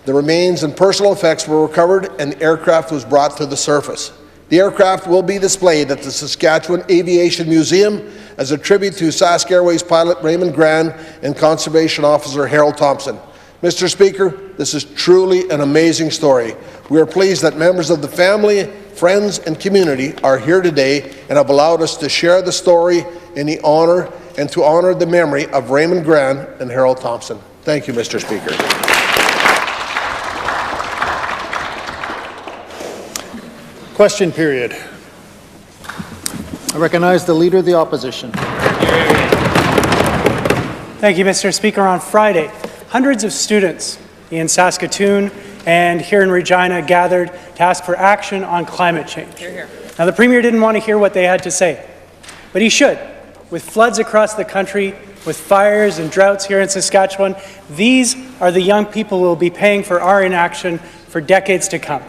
the remains and personal effects were recovered and the aircraft was brought to the surface. The aircraft will be displayed at the Saskatchewan Aviation Museum as a tribute to Sask Airways pilot Raymond Gran and Conservation Officer Harold Thompson. Mr. Speaker, this is truly an amazing story. We are pleased that members of the family, friends, and community are here today and have allowed us to share the story and to honor the memory of Raymond Gran and Harold Thompson. Thank you, Mr. Speaker. Question period. I recognize the Leader of the Opposition. Thank you, Mr. Speaker. On Friday, hundreds of students in Saskatoon and here in Regina gathered to ask for action on climate change. Now, the Premier didn't want to hear what they had to say, but he should. With floods across the country, with fires and droughts here in Saskatchewan, these are the young people who will be paying for our inaction for decades to come.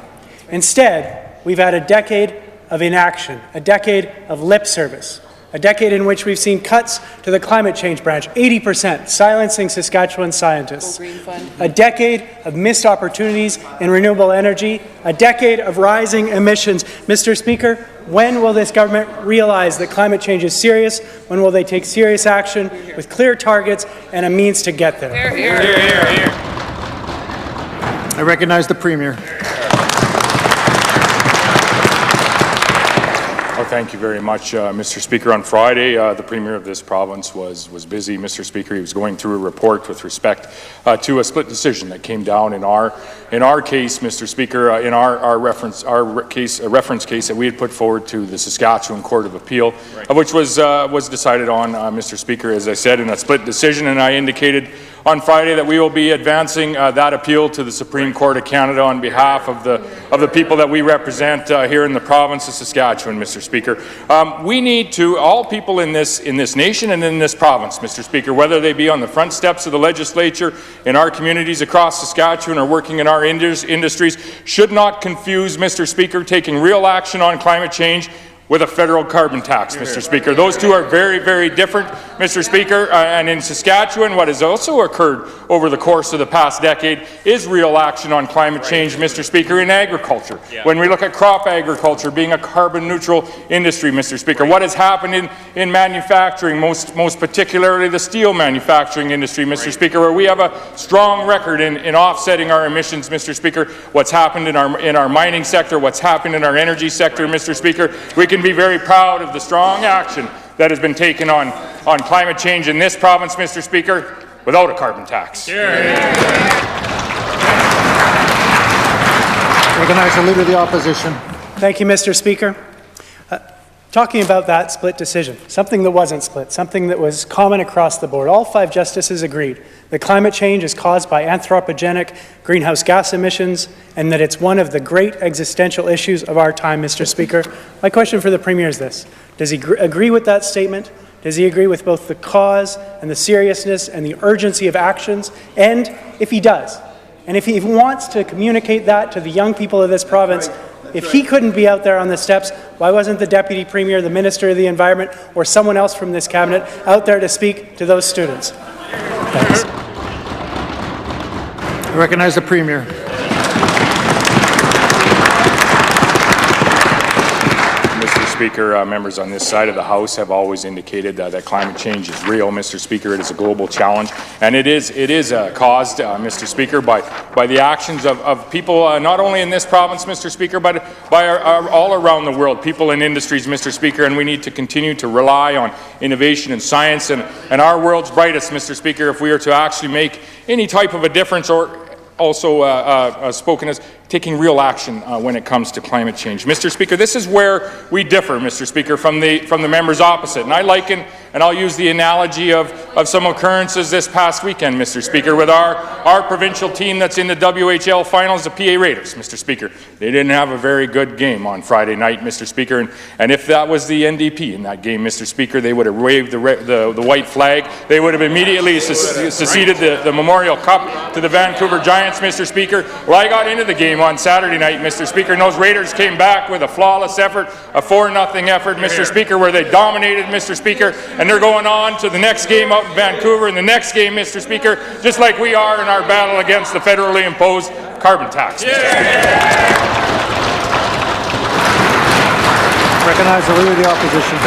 Instead, we've had a decade of inaction, a decade of lip service, a decade in which we've seen cuts to the climate change branch, 80%, silencing Saskatchewan scientists, a decade of missed opportunities in renewable energy, a decade of rising emissions. Mr. Speaker, when will this government realize that climate change is serious? When will they take serious action with clear targets and a means to get there? Hear, hear, hear, hear. I recognize the Premier. Thank you very much, Mr. Speaker. On Friday, the Premier of this province was busy, Mr. Speaker. He was going through a report with respect to a split decision that came down in our case, Mr. Speaker, in our reference case that we had put forward to the Saskatchewan Court of Appeal, which was decided on, Mr. Speaker, as I said, in a split decision, and I indicated on Friday that we will be advancing that appeal to the Supreme Court of Canada on behalf of the people that we represent here in the province of Saskatchewan, Mr. Speaker. We need to, all people in this nation and in this province, Mr. Speaker, whether they be on the front steps of the legislature, in our communities across Saskatchewan, or working in our industries, should not confuse, Mr. Speaker, taking real action on climate change with a federal carbon tax, Mr. Speaker. Those two are very, very different, Mr. Speaker. And in Saskatchewan, what has also occurred over the course of the past decade is real action on climate change, Mr. Speaker, in agriculture. When we look at crop agriculture being a carbon-neutral industry, Mr. Speaker, what has happened in manufacturing, most particularly the steel manufacturing industry, Mr. Speaker, where we have a strong record in offsetting our emissions, Mr. Speaker. What's happened in our mining sector, what's happened in our energy sector, Mr. Speaker. We can be very proud of the strong action that has been taken on climate change in this province, Mr. Speaker, without a carbon tax. Recognize the Leader of the Opposition. Thank you, Mr. Speaker. talking about that split decision, something that wasn't split, something that was common across the board. All 5 justices agreed that climate change is caused by anthropogenic greenhouse gas emissions and that it's one of the great existential issues of our time, Mr. Speaker. My question for the Premier is this. Does he agree with that statement? Does he agree with both the cause and the seriousness and the urgency of actions? And if he does, and if he wants to communicate that to the young people of this province, if he couldn't be out there on the steps, why wasn't the Deputy Premier, the Minister of the Environment, or someone else from this Cabinet out there to speak to those students? Thanks. I recognize the Premier. Speaker, members on this side of the House have always indicated that climate change is real, Mr. Speaker. It is a global challenge, and it is caused, Mr. Speaker, by the actions of people not only in this province, Mr. Speaker, but by all around the world, people in industries, Mr. Speaker, and we need to continue to rely on innovation and science and our world's brightest, Mr. Speaker, if we are to actually make any type of a difference, or also spoken as taking real action when it comes to climate change. Mr. Speaker, this is where we differ, Mr. Speaker, from the members opposite. And I liken, and I'll use the analogy of some occurrences this past weekend, Mr. Speaker, with our provincial team that's in the WHL finals, the PA Raiders, Mr. Speaker. They didn't have a very good game on Friday night, Mr. Speaker, and if that was the NDP in that game, Mr. Speaker, they would have waved the white flag. They would have immediately seceded the Memorial Cup to the Vancouver Giants, Mr. Speaker. Well, I got into the game on Saturday night, Mr. Speaker, and those Raiders came back with a flawless effort, a 4-0 effort, Mr. Speaker, where they dominated, Mr. Speaker, and they're going on to the next game out in Vancouver, and the next game, Mr. Speaker, just like we are in our battle against the federally imposed carbon tax. Recognize the Leader of the Opposition.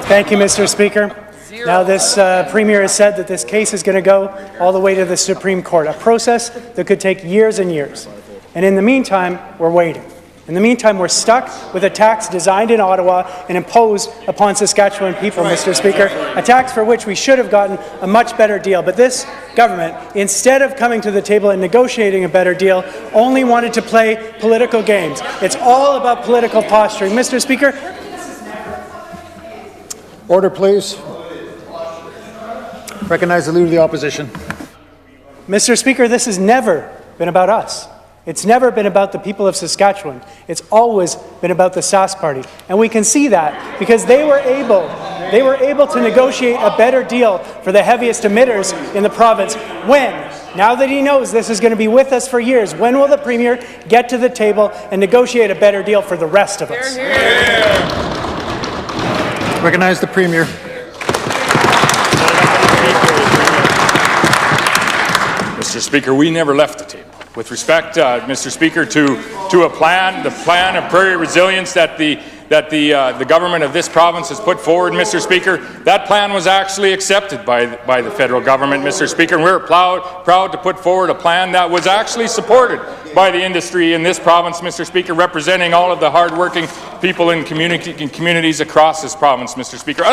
Thank you, Mr. Speaker. Now, this Premier has said that this case is going to go all the way to the Supreme Court, a process that could take years and years. And in the meantime, we're waiting. In the meantime, we're stuck with a tax designed in Ottawa and imposed upon Saskatchewan people, Mr. Speaker, a tax for which we should have gotten a much better deal. But this government, instead of coming to the table and negotiating a better deal, only wanted to play political games. It's all about political posturing. Mr. Speaker. Order, please. Recognize the Leader of the Opposition. Mr. Speaker, this has never been about us. It's never been about the people of Saskatchewan. It's always been about the Sask Party. And we can see that because they were able to negotiate a better deal for the heaviest emitters in the province. When? Now that he knows this is going to be with us for years, when will the Premier get to the table and negotiate a better deal for the rest of us? Recognize the Premier. Mr. Speaker, we never left the table. With respect, Mr. Speaker, to a plan, the plan of prairie resilience that the government of this province has put forward, Mr. Speaker, that plan was actually accepted by the federal government, Mr. Speaker, and we're proud to put forward a plan that was actually supported by the industry in this province, Mr. Speaker, representing all of the hard-working people in communities across this province, Mr. Speaker.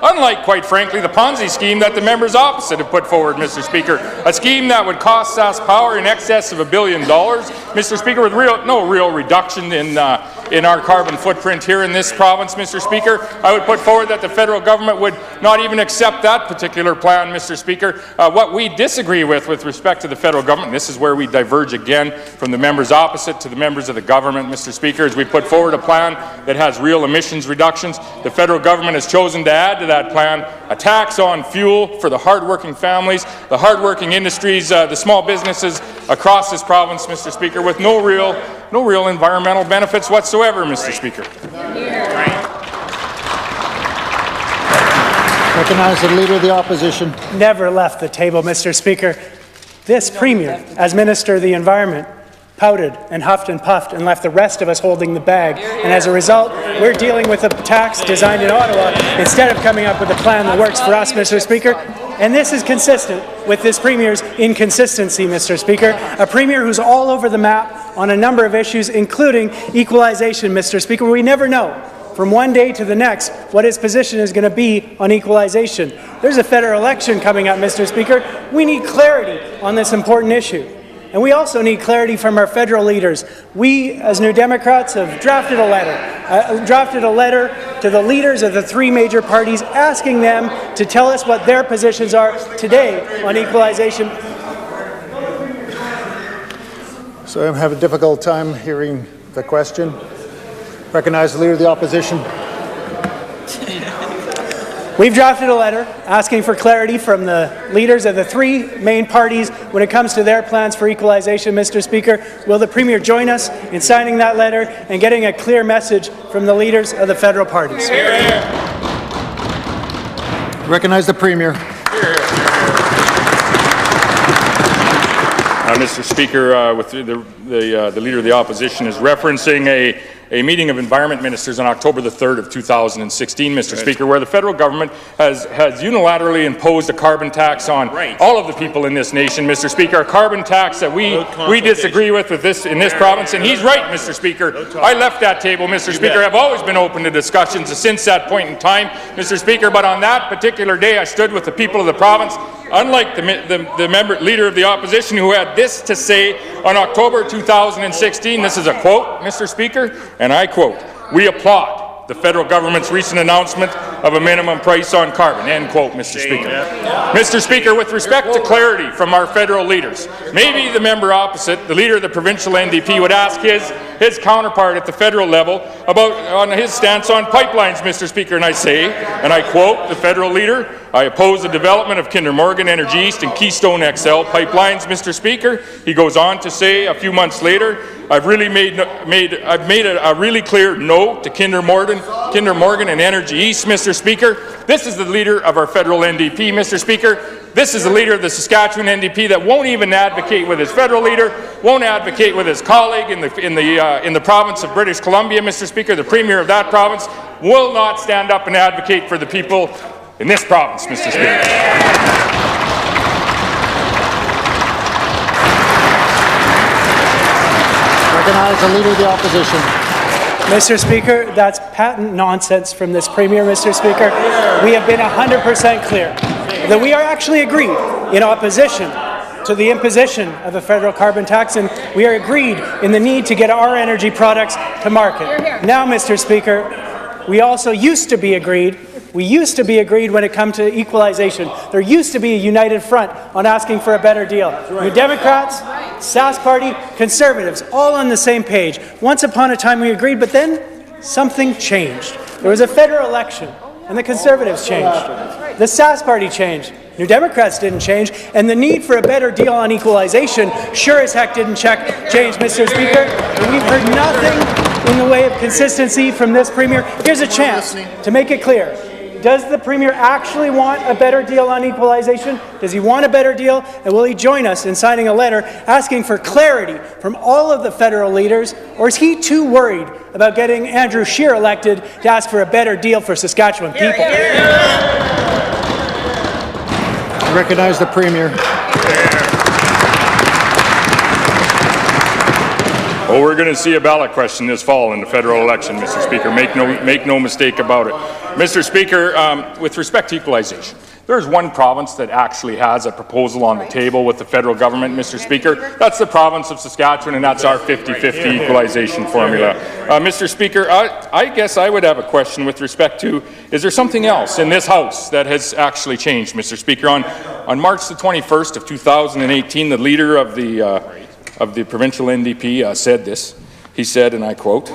Unlike, quite frankly, the Ponzi scheme that the members opposite have put forward, Mr. Speaker, a scheme that would cost Sask Power in excess of $1 billion, Mr. Speaker, with no real reduction in our carbon footprint here in this province, Mr. Speaker. I would put forward that the federal government would not even accept that particular plan, Mr. Speaker. What we disagree with respect to the federal government, this is where we diverge again from the members opposite to the members of the government, Mr. Speaker, is we put forward a plan that has real emissions reductions. The federal government has chosen to add to that plan a tax on fuel for the hardworking families, the hardworking industries, the small businesses across this province, Mr. Speaker, with no real environmental benefits whatsoever, Mr. Speaker. Recognize the Leader of the Opposition. Never left the table, Mr. Speaker. This Premier, as Minister of the Environment, pouted and huffed and puffed and left the rest of us holding the bag. And as a result, we're dealing with a tax designed in Ottawa instead of coming up with a plan that works for us, Mr. Speaker. And this is consistent with this Premier's inconsistency, Mr. Speaker. A Premier who's all over the map on a number of issues, including equalization, Mr. Speaker. We never know from one day to the next what his position is going to be on equalization. There's a federal election coming up, Mr. Speaker. We need clarity on this important issue. And we also need clarity from our federal leaders. We, as New Democrats, have drafted a letter to the leaders of the three major parties, asking them to tell us what their positions are today on equalization. So I'm having a difficult time hearing the question. Recognize the Leader of the Opposition. We've drafted a letter asking for clarity from the leaders of the three main parties when it comes to their plans for equalization, Mr. Speaker. Will the Premier join us in signing that letter and getting a clear message from the leaders of the federal parties? Recognize the Premier. Mr. Speaker, with the Leader of the Opposition is referencing a meeting of environment ministers on October the 3rd of 2016, Mr. Speaker, where the federal government has unilaterally imposed a carbon tax on all of the people in this nation, Mr. Speaker, a carbon tax that we disagree with this in this province, and he's right, Mr. Speaker. I left that table, Mr. Speaker. I've always been open to discussions since that point in time, Mr. Speaker, but on that particular day I stood with the people of the province, unlike the Leader of the Opposition, who had this to say on October 2016. This is a quote, Mr. Speaker, and I quote, "We applaud the federal government's recent announcement of a minimum price on carbon," end quote, Mr. Speaker. Mr. Speaker, with respect to clarity from our federal leaders, maybe the member opposite, the Leader of the provincial NDP, would ask his counterpart at the federal level on his stance on pipelines, Mr. Speaker, and I say, and I quote the federal leader, "I oppose the development of Kinder Morgan, Energy East and Keystone XL pipelines," Mr. Speaker. He goes on to say a few months later, I've made a really clear no to Kinder Morgan and Energy East, Mr. Speaker. This is the Leader of our federal NDP, Mr. Speaker. This is the Leader of the Saskatchewan NDP that won't even advocate with his federal leader, won't advocate with his colleague in the province of British Columbia, Mr. Speaker. The Premier of that province will not stand up and advocate for the people in this province, Mr. Speaker. Recognize the Leader of the Opposition. Mr. Speaker, that's patent nonsense from this Premier, Mr. Speaker. We have been 100% clear that we are actually agreed in opposition to the imposition of a federal carbon tax, and we are agreed in the need to get our energy products to market. Now, Mr. Speaker, we also used to be agreed when it comes to equalization. There used to be a united front on asking for a better deal. New Democrats, Sask Party, Conservatives, all on the same page. Once upon a time we agreed, but then something changed. There was a federal election, and the Conservatives changed. The Sask Party changed. New Democrats didn't change, and the need for a better deal on equalization sure as heck didn't change, Mr. Speaker. And we've heard nothing in the way of consistency from this Premier. Here's a chance to make it clear. Does the Premier actually want a better deal on equalization? Does he want a better deal? And will he join us in signing a letter asking for clarity from all of the federal leaders? Or is he too worried about getting Andrew Scheer elected to ask for a better deal for Saskatchewan people? I recognize the Premier. Well, we're going to see a ballot question this fall in the federal election, Mr. Speaker. Make no mistake about it. Mr. Speaker, with respect to equalization, there's one province that actually has a proposal on the table with the federal government, Mr. Speaker. That's the province of Saskatchewan, and that's our 50-50 equalization formula. Mr. Speaker, I guess I would have a question with respect to, is there something else in this House that has actually changed, Mr. Speaker? On March the 21st of 2018, the Leader of the provincial NDP said this. He said, and I quote,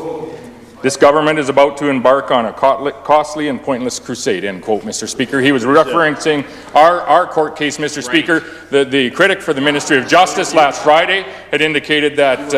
"This government is about to embark on a costly and pointless crusade," end quote, Mr. Speaker. He was referencing our court case, Mr. Speaker. The critic for the Ministry of Justice last Friday had indicated that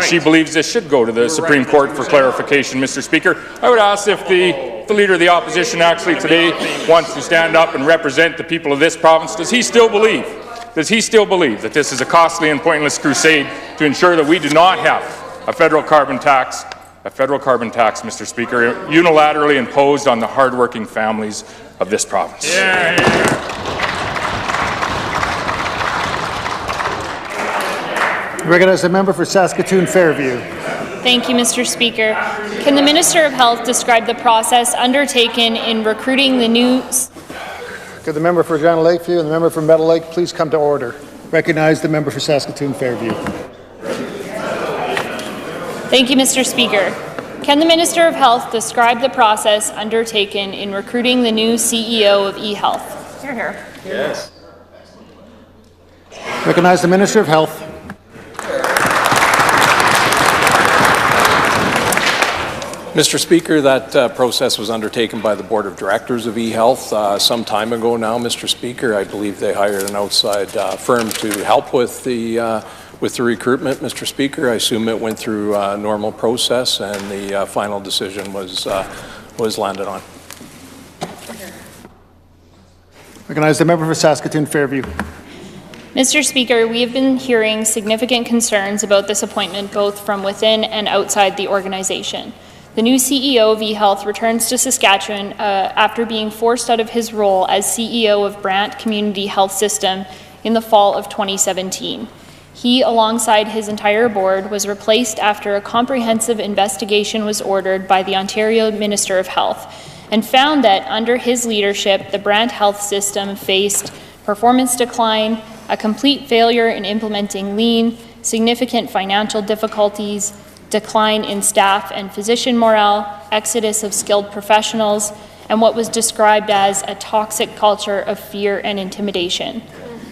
she believes this should go to the Supreme Court for clarification, Mr. Speaker. I would ask if the Leader of the Opposition actually today wants to stand up and represent the people of this province. Does he still believe that this is a costly and pointless crusade to ensure that we do not have a federal carbon tax, Mr. Speaker, unilaterally imposed on the hardworking families of this province? Recognize the member for Saskatoon Fairview. Thank you, Mr. Speaker. Can the Minister of Health describe the process undertaken in recruiting the new... Could the member for Regina Lakeview and the member for Meadow Lake please come to order? Recognize the member for Saskatoon Fairview. Thank you, Mr. Speaker. Can the Minister of Health describe the process undertaken in recruiting the new CEO of eHealth? Hear, hear. Yes. Recognize the Minister of Health. Mr. Speaker, that process was undertaken by the Board of Directors of eHealth some time ago now, Mr. Speaker. I believe they hired an outside firm to help with the recruitment, Mr. Speaker. I assume it went through a normal process and the final decision was landed on. Recognize the member for Saskatoon Fairview. Mr. Speaker, we have been hearing significant concerns about this appointment both from within and outside the organization. The new CEO of eHealth returns to Saskatchewan after being forced out of his role as CEO of Brant Community Health System in the fall of 2017. He, alongside his entire board, was replaced after a comprehensive investigation was ordered by the Ontario Minister of Health and found that under his leadership, the Brant Health System faced performance decline, a complete failure in implementing lean, significant financial difficulties, decline in staff and physician morale, exodus of skilled professionals, and what was described as a toxic culture of fear and intimidation.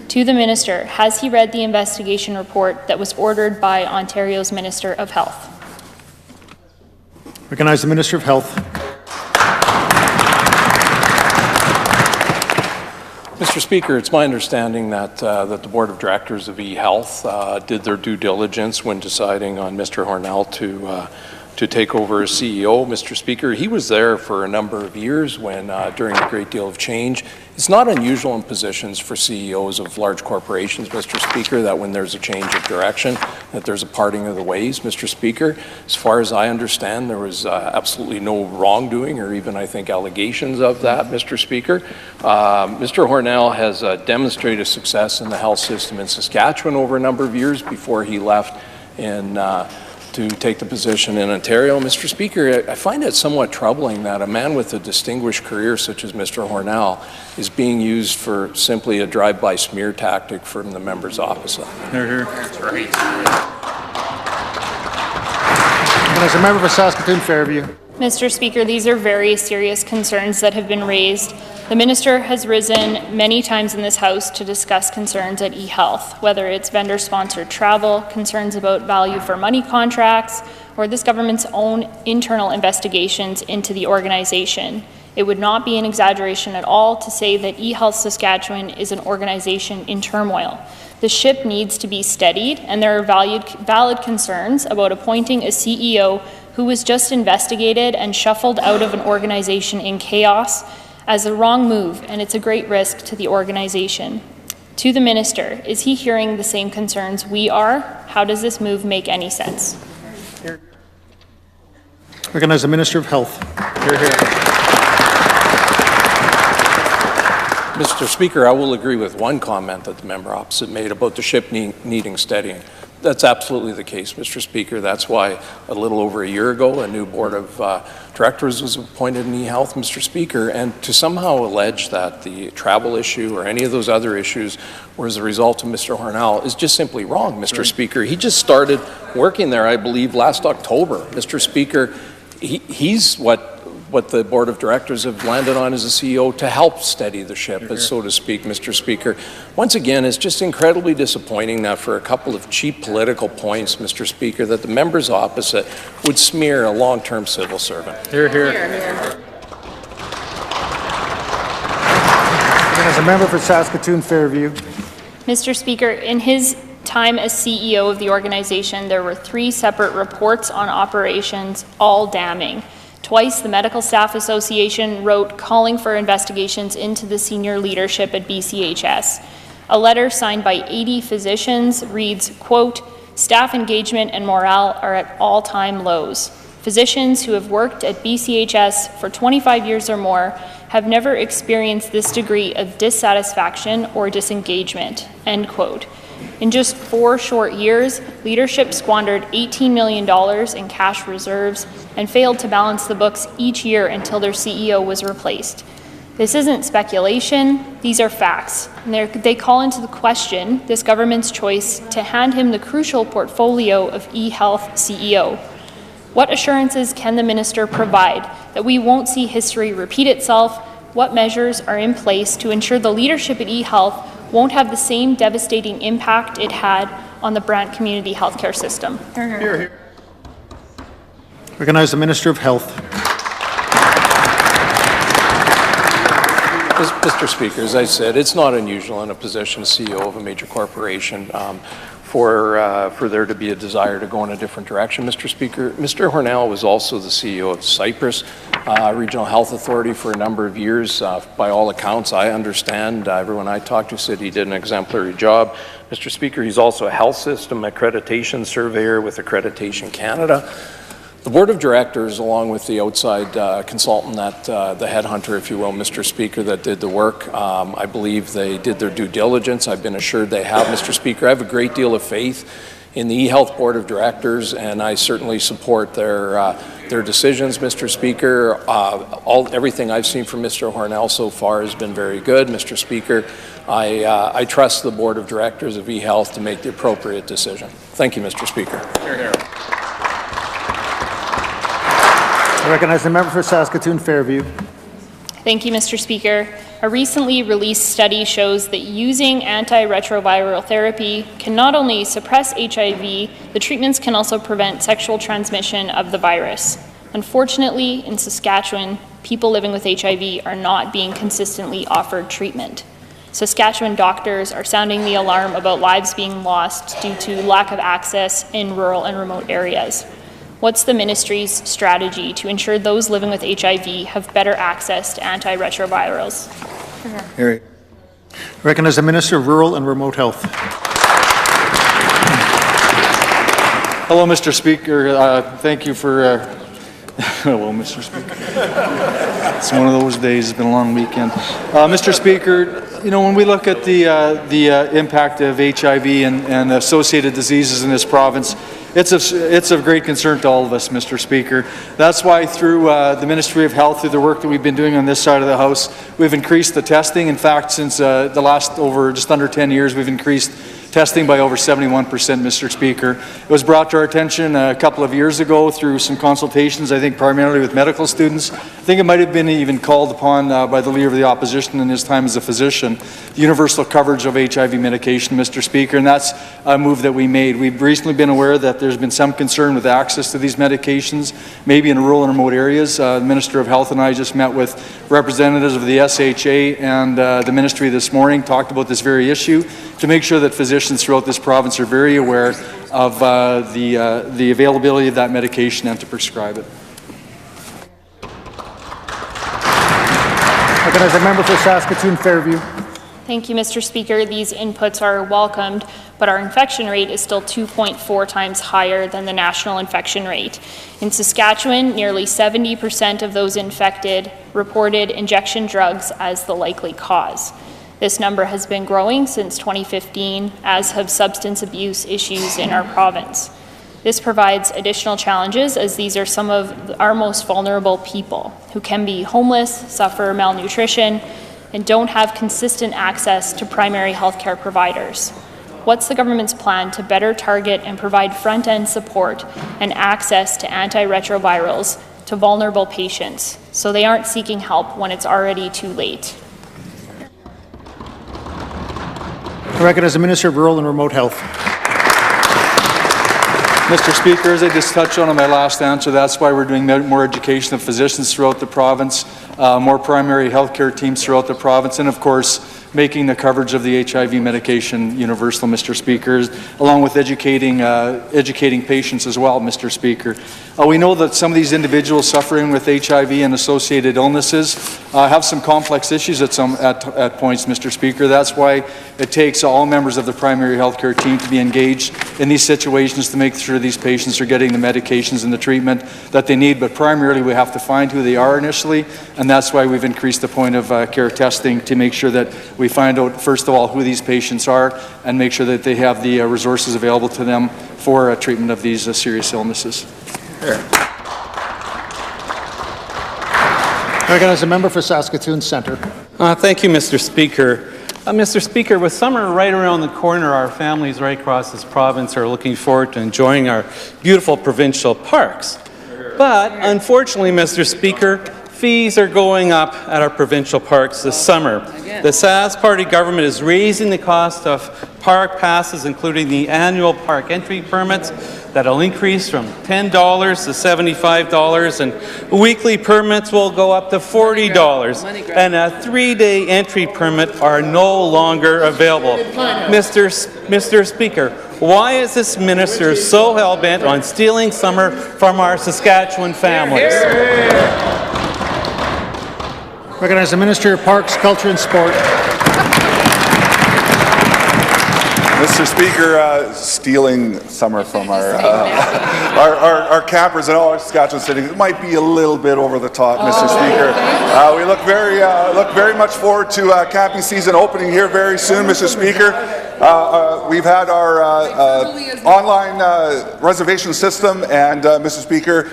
To the Minister, has he read the investigation report that was ordered by Ontario's Minister of Health? Recognize the Minister of Health. Mr. Speaker, it's my understanding that the Board of Directors of eHealth did their due diligence when deciding on Mr. Hornell to take over as CEO. Mr. Speaker, he was there for a number of years when during a great deal of change. It's not unusual in positions for CEOs of large corporations, Mr. Speaker, that when there's a change of direction, that there's a parting of the ways, Mr. Speaker. As far as I understand, there was absolutely no wrongdoing or even, I think, allegations of that, Mr. Speaker. Mr. Hornell has demonstrated success in the health system in Saskatchewan over a number of years before he left to take the position in Ontario. Mr. Speaker, I find it somewhat troubling that a man with a distinguished career such as Mr. Hornell is being used for simply a drive-by smear tactic from the members opposite. That's right. And as a member for Saskatoon Fairview. Mr. Speaker, these are very serious concerns that have been raised. The Minister has risen many times in this House to discuss concerns at eHealth, whether it's vendor-sponsored travel, concerns about value for money contracts, or this government's own internal investigations into the organization. It would not be an exaggeration at all to say that eHealth Saskatchewan is an organization in turmoil. The ship needs to be steadied, and there are valid concerns about appointing a CEO who was just investigated and shuffled out of an organization in chaos as a wrong move, and it's a great risk to the organization. To the Minister, is he hearing the same concerns we are? How does this move make any sense? Recognize the Minister of Health. Hear, hear. Mr. Speaker, I will agree with one comment that the member opposite made about the ship needing steadying. That's absolutely the case, Mr. Speaker. That's why a little over a year ago, a new board of directors was appointed in eHealth, Mr. Speaker, and to somehow allege that the travel issue or any of those other issues were as a result of Mr. Hornell is just simply wrong, Mr. Speaker. He just started working there, I believe, last October. Mr. Speaker, he's what the Board of Directors have landed on as a CEO to help steady the ship, so to speak, Mr. Speaker. Once again, it's just incredibly disappointing that for a couple of cheap political points, Mr. Speaker, that the members opposite would smear a long-term civil servant. Hear, hear. As a member for Saskatoon Fairview. Mr. Speaker, in his time as CEO of the organization, there were 3 separate reports on operations, all damning. Twice, the Medical Staff Association wrote calling for investigations into the senior leadership at BCHS. A letter signed by 80 physicians reads, quote, "Staff engagement and morale are at all-time lows. Physicians who have worked at BCHS for 25 years or more have never experienced this degree of dissatisfaction or disengagement," end quote. In just 4 short years, leadership squandered $18 million in cash reserves and failed to balance the books each year until their CEO was replaced. This isn't speculation, these are facts, and they call into the question this government's choice to hand him the crucial portfolio of eHealth CEO. What assurances can the minister provide that we won't see history repeat itself? What measures are in place to ensure the leadership at eHealth won't have the same devastating impact it had on the Brant community healthcare system? Hear, hear. Recognize the Minister of Health. Mr. Speaker, as I said, it's not unusual in a position as CEO of a major corporation for there to be a desire to go in a different direction. Mr. Speaker, Mr. Hornell was also the CEO of Cypress Regional Health Authority for a number of years. By all accounts, I understand, everyone I talked to said he did an exemplary job. Mr. Speaker, he's also a health system accreditation surveyor with Accreditation Canada. The Board of Directors, along with the outside consultant, the headhunter, if you will, Mr. Speaker, that did the work, I believe they did their due diligence. I've been assured they have, Mr. Speaker. I have a great deal of faith in the eHealth Board of Directors, and I certainly support their decisions, Mr. Speaker. Everything I've seen from Mr. Hornell so far has been very good, Mr. Speaker. I trust the Board of Directors of eHealth to make the appropriate decision. Thank you, Mr. Speaker. Hear, hear. I recognize the member for Saskatoon Fairview. Thank you, Mr. Speaker. A recently released study shows that using antiretroviral therapy can not only suppress HIV, the treatments can also prevent sexual transmission of the virus. Unfortunately, in Saskatchewan, people living with HIV are not being consistently offered treatment. Saskatchewan doctors are sounding the alarm about lives being lost due to lack of access in rural and remote areas. What's the ministry's strategy to ensure those living with HIV have better access to antiretrovirals? Here. Recognize the Minister of Rural and Remote Health. Hello, Mr. Speaker. Thank you for... Hello, Mr. Speaker. It's one of those days. It's been a long weekend. Mr. Speaker, you know, when we look at the impact of HIV and associated diseases in this province, it's of great concern to all of us, Mr. Speaker. That's why through the Ministry of Health, through the work that we've been doing on this side of the House, we've increased the testing. In fact, since the last just under 10 years, we've increased testing by over 71%, Mr. Speaker. It was brought to our attention a couple of years ago through some consultations, I think primarily with medical students. I think it might have been even called upon by the Leader of the Opposition in his time as a physician, the universal coverage of HIV medication, Mr. Speaker, and that's a move that we made. We've recently been aware that there's been some concern with access to these medications, maybe in rural and remote areas. The Minister of Health and I just met with representatives of the SHA and the Ministry this morning, talked about this very issue to make sure that physicians throughout this province are very aware of the availability of that medication and to prescribe it. Recognize the member for Saskatoon Fairview. Thank you, Mr. Speaker. These inputs are welcomed, but our infection rate is still 2.4 times higher than the national infection rate. In Saskatchewan, nearly 70% of those infected reported injection drugs as the likely cause. This number has been growing since 2015, as have substance abuse issues in our province. This provides additional challenges, as these are some of our most vulnerable people who can be homeless, suffer malnutrition, and don't have consistent access to primary healthcare providers. What's the government's plan to better target and provide front-end support and access to antiretrovirals to vulnerable patients so they aren't seeking help when it's already too late? I recognize the Minister of Rural and Remote Health. Mr. Speaker, as I just touched on in my last answer, that's why we're doing more education of physicians throughout the province, more primary health care teams throughout the province, and of course, making the coverage of the HIV medication universal, Mr. Speaker, along with educating patients as well, Mr. Speaker. We know that some of these individuals suffering with HIV and associated illnesses have some complex issues at points, Mr. Speaker. That's why it takes all members of the primary health care team to be engaged in these situations to make sure these patients are getting the medications and the treatment that they need. But primarily, we have to find who they are initially, and that's why we've increased the point of care testing to make sure that we find out, first of all, who these patients are and make sure that they have the resources available to them for treatment of these serious illnesses. Recognize a member for Saskatoon Centre. Thank you, Mr. Speaker. Mr. Speaker, with summer right around the corner, our families right across this province are looking forward to enjoying our beautiful provincial parks. But unfortunately, Mr. Speaker, fees are going up at our provincial parks this summer. The Sask Party government is raising the cost of park passes, including the annual park entry permits, that'll increase from $10 to $75, and weekly permits will go up to $40, and a 3-day entry permit are no longer available. Mr. Speaker, why is this minister so hell-bent on stealing summer from our Saskatchewan families? Recognize the Minister of Parks, Culture and Sport. Mr. Speaker, stealing summer from our campers in all our Saskatchewan cities might be a little bit over the top, Mr. Speaker. We look very much forward to camping season opening here very soon, Mr. Speaker. We've had our online reservation system, and Mr. Speaker,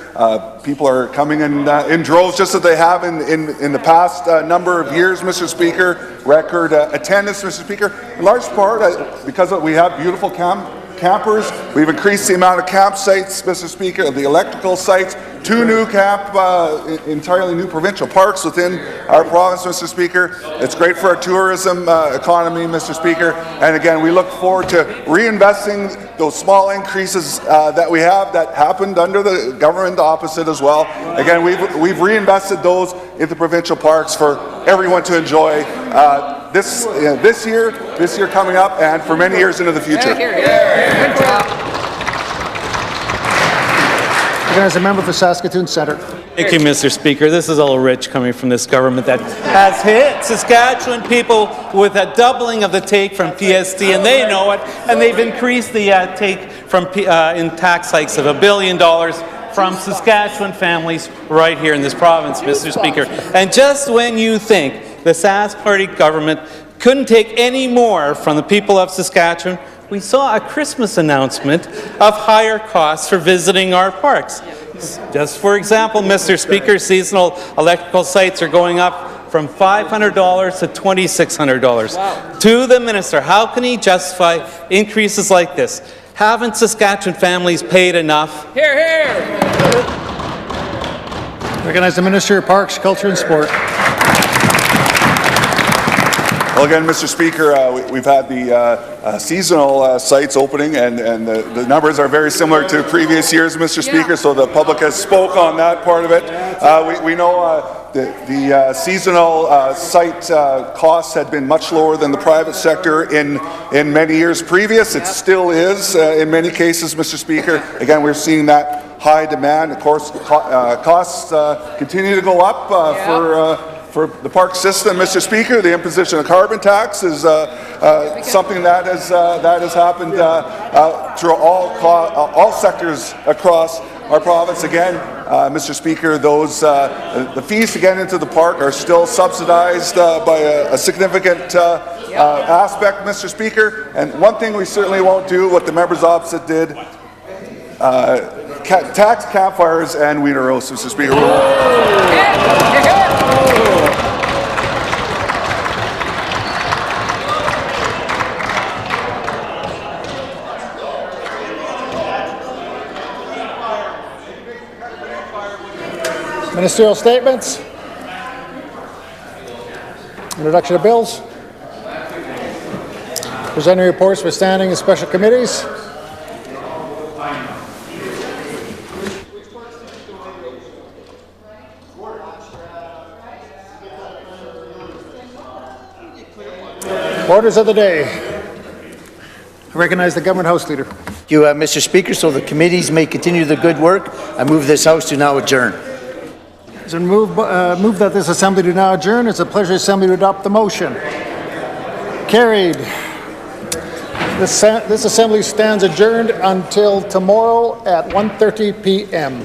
people are coming in droves, just as they have in the past number of years, Mr. Speaker. Record attendance, Mr. Speaker. In large part, because we have beautiful campers, we've increased the amount of campsites, Mr. Speaker, the electrical sites, 2 new entirely new provincial parks within our province, Mr. Speaker. It's great for our tourism economy, Mr. Speaker. And again, we look forward to reinvesting those small increases that we have that happened under the government opposite as well. Again, we've reinvested those into provincial parks for everyone to enjoy this year coming up, and for many years into the future. Good job. As a member for Saskatoon Centre. Thank you, Mr. Speaker. This is all rich coming from this government that has hit Saskatchewan people with a doubling of the take from PST, and they know it, and they've increased the take from in tax hikes of $1 billion from Saskatchewan families right here in this province, Mr. Speaker. And just when you think the Sask Party government couldn't take any more from the people of Saskatchewan, we saw a Christmas announcement of higher costs for visiting our parks. Just for example, Mr. Speaker, seasonal electrical sites are going up from $500 to $2,600. Wow. To the minister, how can he justify increases like this? Haven't Saskatchewan families paid enough? Hear, hear! Recognize the Minister of Parks, Culture and Sport. Well, again, Mr. Speaker, we've had the seasonal sites opening, and the numbers are very similar to previous years, Mr. Speaker, so the public has spoke on that part of it. We know the seasonal site costs had been much lower than the private sector in many years previous. It still is in many cases, Mr. Speaker. Again, we're seeing that high demand. Of course, costs continue to go up for the park system, Mr. Speaker. The imposition of carbon tax is something that has happened through all sectors across our province. Again, Mr. Speaker, the fees to get into the park are still subsidized by a significant aspect, Mr. Speaker. And one thing we certainly won't do, what the members opposite did, tax campfires and wiener roasts, Mr. Speaker. Ministerial statements. Introduction of bills. Presenting reports for standing and special committees. Orders of the day. I recognize the Government House Leader. Thank you, Mr. Speaker. So the committees may continue the good work. I move this House to now adjourn. It's been moved that this Assembly do now adjourn. It's a pleasure of the Assembly to adopt the motion. Carried. This Assembly stands adjourned until tomorrow at 1:30 p.m.